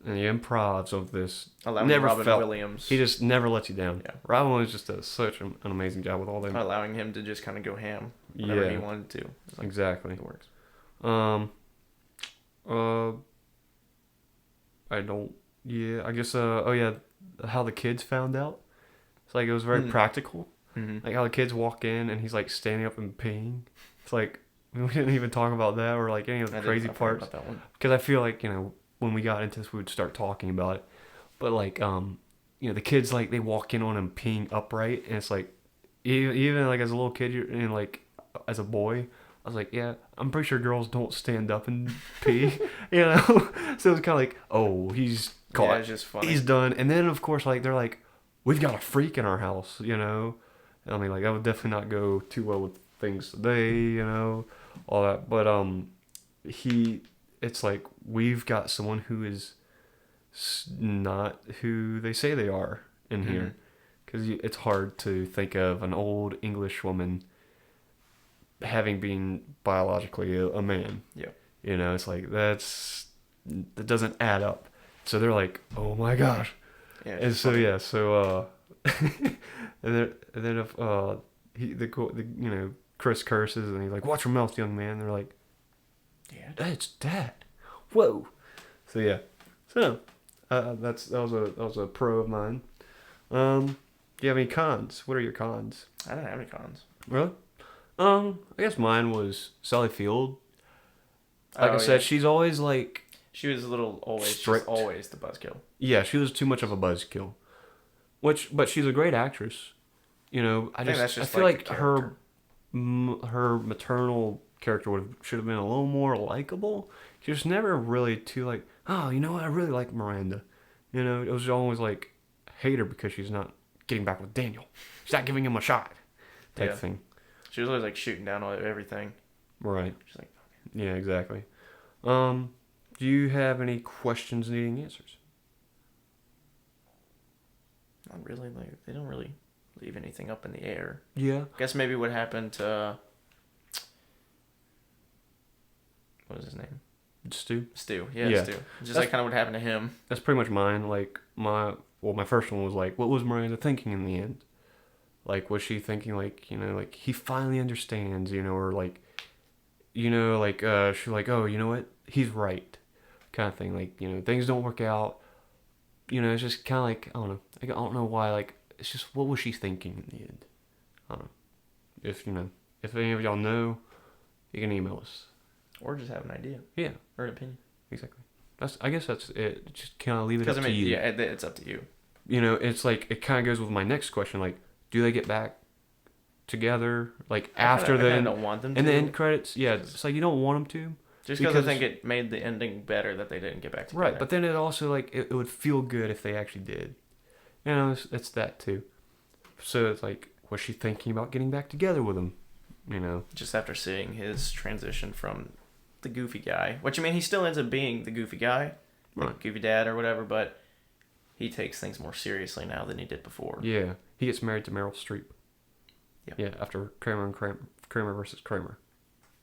the improvs of this. Robin Williams. He just never lets you down. Yeah. Robin Williams just does such an amazing job with all them. Allowing him to just kind of go ham whenever he wanted to. Like, exactly. It works. I don't. Yeah, I guess. How the kids found out. It's like it was very practical. Like how the kids walk in and he's like standing up and peeing. It's like we didn't even talk about that or like any of the crazy parts. Because I feel like when we got into this, we would start talking about it. But like, the kids like they walk in on him peeing upright, and it's like, even like as a little kid, and like as a boy, I was like, yeah, I'm pretty sure girls don't stand up and pee, So it's kind of like, oh, he's caught. Yeah, it's just funny. He's done. And then of course, like they're like, we've got a freak in our house, I mean, like that would definitely not go too well with things today, all that. But it's like we've got someone who is not who they say they are in here, because it's hard to think of an old English woman having been biologically a man. Yeah. It's like that doesn't add up. So they're like, oh my gosh. Yeah. And so funny. And then if Chris curses and he's like, "Watch your mouth, young man." They're like, Yeah. "It's Dad." Whoa. So yeah. So that was a pro of mine. Do you have any cons? What are your cons? I don't have any cons. Really? I guess mine was Sally Field. Like I said, Yeah. she's always like She was a little always strict. She's always the buzzkill. Yeah, she was too much of a buzzkill. But she's a great actress. You know, I think that's just feel like like the her character. her maternal character should have been a little more likable. She was never really too like, oh, you know what? I really like Miranda. You know, it was always like hate her because she's not getting back with Daniel. She's not giving him a shot. Type thing. She was always like shooting down on everything. Right. She's like, Yeah, exactly. Do you have any questions needing answers? not really. Like they don't really leave anything up in the air. Yeah. Guess maybe what happened to what was his name? Stu? Stu. Yeah, Yeah. Stu. Just like kind of what happened to him. That's pretty much mine. Like my first one was like, what was Miranda thinking in the end? Like, was she thinking like, you know, like he finally understands, you know, or like, you know, like she's like, oh, you know what, he's right, kind of thing. Like, you know, things don't work out. You know, it's just kind of like, I don't know. I don't know why. Like, it's just what was she thinking in the end? I don't know. If you know, if any of y'all know, you can email us. Or just have an idea. Yeah, Or an opinion. exactly. I guess that's it. Just kind of leave it up Because I mean, to you. yeah, it's up to you. You know, it's like it kind of goes with my next question. Like, do they get back together? Like after I the don't want them to. and the end credits? Yeah, it's like you don't want them to. Just because I think it made the ending better that they didn't get back together. Right, but then it also like it would feel good if they actually did. You know, it's that too. So it's like, was she thinking about getting back together with him? You know, just after seeing his transition from the goofy guy, which I mean, he still ends up being the goofy guy, the Right. goofy dad or whatever, but he takes things more seriously now than he did before. Yeah, he gets married to Meryl Streep. Yep. Yeah, after Kramer versus Kramer.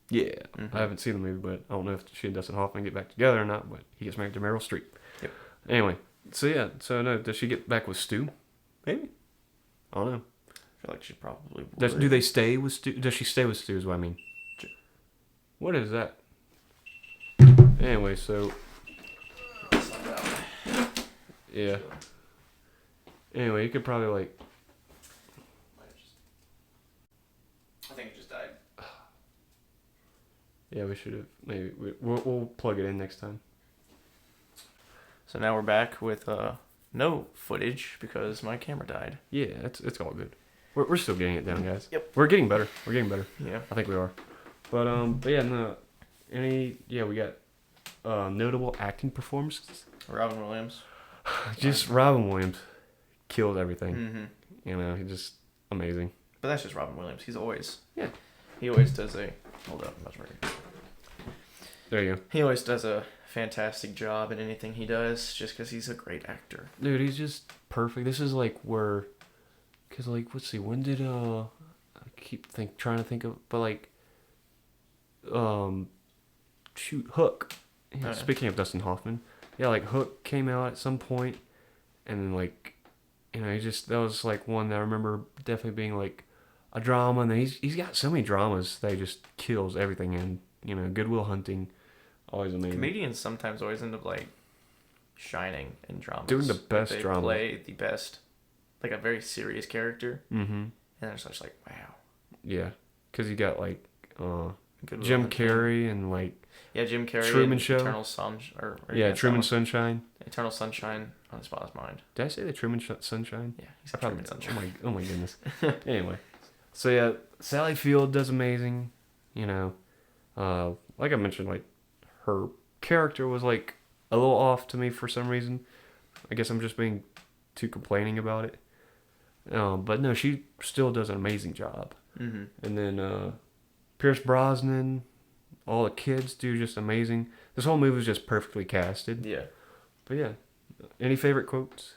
Yeah, Mm-hmm. I haven't seen the movie, but I don't know if she and Dustin Hoffman get back together or not. But he gets married to Meryl Streep. Yep. Anyway, so yeah, so no, does she get back with Stu? Maybe. I don't know. I feel like she probably would. Do they stay with Stu? Does she stay with Stu? Is what I mean. Sure. What is that? Anyway, so yeah. Anyway, you could probably like. I think it just died. Yeah, we should have. Maybe we'll plug it in next time. So now we're back with no footage because my camera died. Yeah, it's all good. We're still getting it down, guys. Yep. We're getting better. We're getting better. Yeah. I think we are. But yeah, no. We got notable acting performances. Robin Williams. Just Robin Williams killed everything. Mm-hmm. You know, he's just amazing. But that's just Robin Williams. He's always Yeah. He always does a hold up, much better. There you go. He always does a fantastic job in anything he does, just because he's a great actor. Dude, he's just perfect. This is like where, cause like let's see, when did I keep trying to think of, but like, shoot, Hook. Yeah, Oh, yeah. Speaking of Dustin Hoffman, yeah, like Hook came out at some point, and then like, you know, that was like one that I remember definitely being like a drama, and then he's got so many dramas that he just kills everything in. You know, Good Will Hunting, always amazing. Comedians sometimes always end up like shining in dramas. Doing the best they drama. play the best, like a very serious character, Mm-hmm. and it's just like wow. Yeah, cause you got like Good Will Jim Hunting. Carrey and like. Yeah, Jim Carrey. Truman and Show. Eternal Sun. Or Yeah, that Truman one. Sunshine. Eternal Sunshine on the Spot's Mind. Did I say the Truman Sunshine? Yeah, he's I probably Truman did. Sunshine. Oh my goodness. Anyway, so yeah, Sally Field does amazing. You know, like I mentioned, like her character was like a little off to me for some reason. I guess I'm just being too complaining about it. But no, she still does an amazing job. Mm-hmm. And then Pierce Brosnan, all the kids do just amazing. This whole movie is just perfectly casted. Yeah. But yeah, any favorite quotes?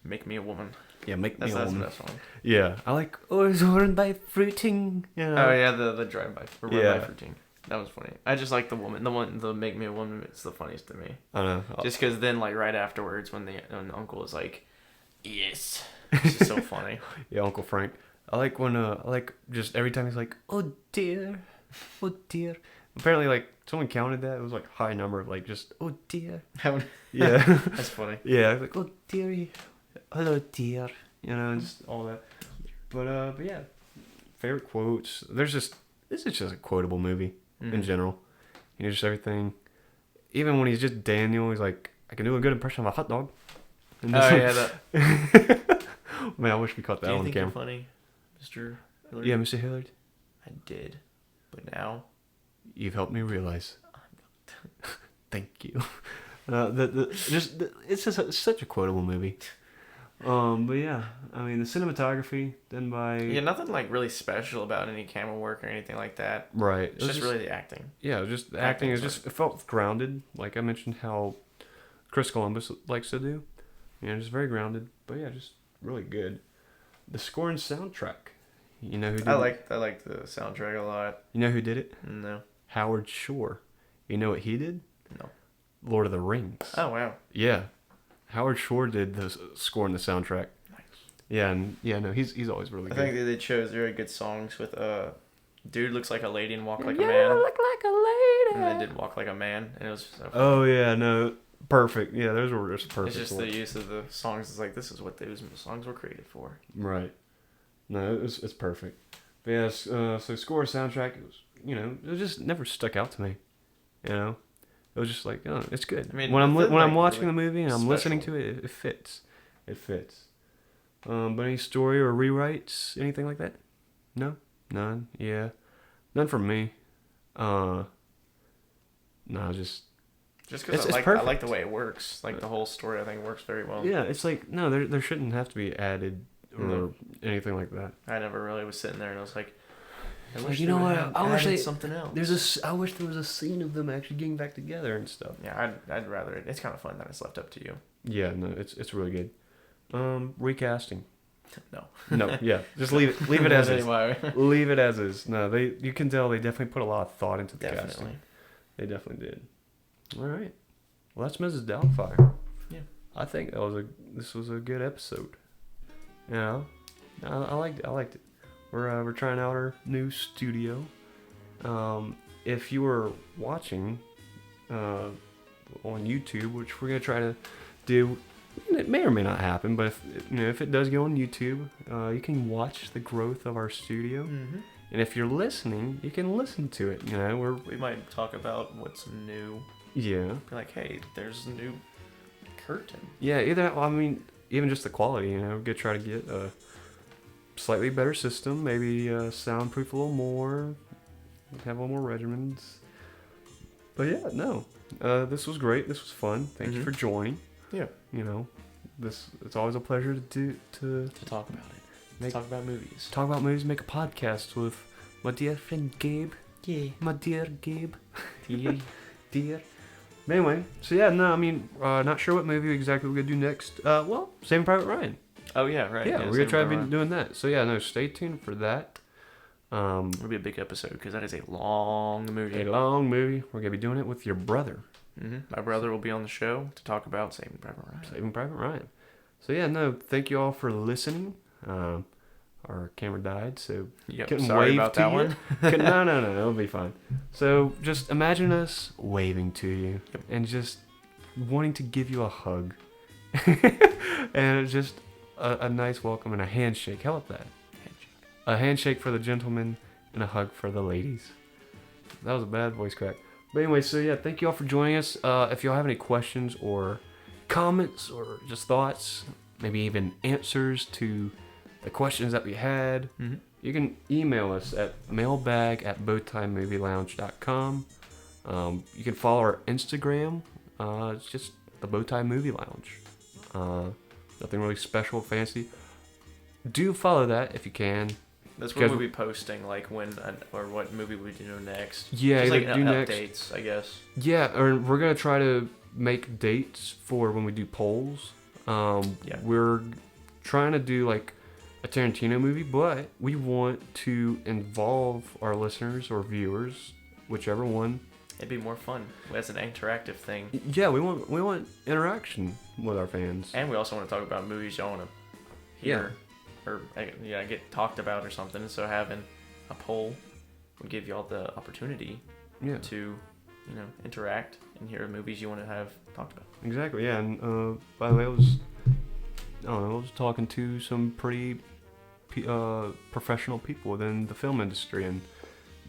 Make Me a Woman. Yeah, make That's me a the woman. best one. Yeah, I like always worn by fruiting. You know? Oh yeah, the drive-by or Yeah. run-by routine. That was funny. I just like the woman. The Make Me a Woman. It's the funniest to me. I know. Just because then like right afterwards when the uncle is like, yes, it's just so funny. Yeah, Uncle Frank. I like when I like just every time he's like, oh dear, oh dear. Apparently, like someone counted that. It was like a high number of like just oh dear. Yeah. That's funny. Yeah, like oh dearie, hello dear. You know, and just all that. But yeah, favorite quotes. This is just a quotable movie in general. You know, just everything. Even when he's just Daniel, he's like, I can do a good impression of a hot dog. And That. Man, I wish we caught that on Do you think camera. you're funny, Mr. Hillard? Yeah, Mr. Hillard. I did, but now You've helped me realize. Thank you. It's just such a quotable movie. But yeah, I mean the cinematography done by nothing like really special about any camera work or anything like that. right. It's just really the acting. Yeah, just the acting is just it felt grounded. Like I mentioned, how Chris Columbus likes to do. You know, just very grounded. But yeah, just really good. The score and soundtrack. You know who did I like the soundtrack a lot. You know who did it? No. Howard Shore. You know what he did? No. Lord of the Rings. Oh wow. Yeah. Howard Shore did the score and the soundtrack. Nice. Yeah, and yeah, no, he's always really good. I think they chose very good songs with dude looks like a lady and walk like you a man. look like a lady. And then did walk like a man, and it was so funny. Oh yeah, no, perfect. Yeah, those were just perfect. It's just the use of the songs. It's like this is what those songs were created for. Right. No, it's perfect. But yeah, so score soundtrack. It was it just never stuck out to me. You know, it was just like it's good. I mean, when I'm watching really the movie and I'm special. listening to it, it fits. It fits. But any story or rewrites, anything like that? No, none. Yeah, none from me. No, just because it's I perfect. like the way it works. Like the whole story, I think works very well. Yeah, it's like no, there shouldn't have to be added or anything like that. I never really was sitting there and I was like, I Like, wish you they know would what? have I wish added they- something else. I wish there was a scene of them actually getting back together and stuff. Yeah, I'd rather it's kind of fun that it's left up to you. Yeah, no, it's really good. Recasting. No, Yeah, just leave it as is. Anyway. Leave it as is. No, you can tell they definitely put a lot of thought into the Definitely. casting. They definitely did. All right, well that's Mrs. Doubtfire. Yeah, I think this was a good episode. You know, I liked it. We're trying out our new studio. If you were watching on YouTube, which we're gonna try to do, it may or may not happen, but if it does go on YouTube, you can watch the growth of our studio. Mm-hmm. And if you're listening, you can listen to it. We might talk about what's new. Yeah. Be like, hey, there's a new curtain. Yeah. Even just the quality. We're gonna try to get a slightly better system, maybe soundproof a little more, have a little more regimens. But yeah, no, this was great. This was fun. Thank you for joining. Yeah. It's always a pleasure to talk about it. Talk about movies. Talk about movies. Make a podcast with my dear friend Gabe. Yeah. My dear Gabe. Dear. But anyway, so yeah, no, not sure what movie exactly we're gonna do next. Saving Private Ryan. Oh yeah, right. Yeah, we're gonna try to be doing that. So yeah, no, stay tuned for that. It'll be a big episode because that is a long movie. A long movie. We're gonna be doing it with your brother. Mm-hmm. My brother will be on the show to talk about Saving Private Ryan. Saving Private Ryan. So yeah, no, thank you all for listening. Our camera died, so couldn't sorry wave about to that you. one. No, it'll be fine. So just imagine us waving to you and just wanting to give you a hug, and just a nice welcome and a handshake. How about that? A handshake for the gentlemen and a hug for the ladies. That was a bad voice crack. But anyway, so yeah, thank you all for joining us. If y'all have any questions or comments or just thoughts, maybe even answers to the questions that we had, you can email us at mailbag@bowtiemovielounge.com. You can follow our Instagram. It's just the Bowtie Movie Lounge. Nothing really special, fancy. Do follow that if you can. That's where we'll be posting, like when or what movie we do next. Yeah, just like do updates, next. I guess. Yeah, or we're gonna try to make dates for when we do polls. We're trying to do like a Tarantino movie, but we want to involve our listeners or viewers, whichever one. It'd be more fun as an interactive thing. Yeah, we want interaction with our fans. And we also want to talk about movies y'all want to hear. or get talked about or something. And so having a poll would give y'all the opportunity to, interact and hear movies you want to have talked about. Exactly, yeah. And by the way, I was talking to some pretty professional people within the film industry, and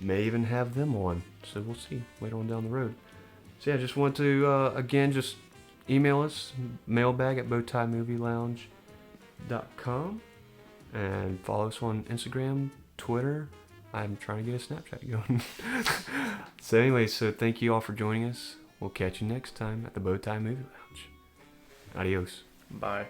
may even have them on. So we'll see later on down the road. So yeah, I just want to again just email us mailbag@bowtiemovielounge.com and follow us on Instagram, Twitter. I'm trying to get a Snapchat going. So anyway, so thank you all for joining us. We'll catch you next time at the Bowtie Movie Lounge. Adios. Bye.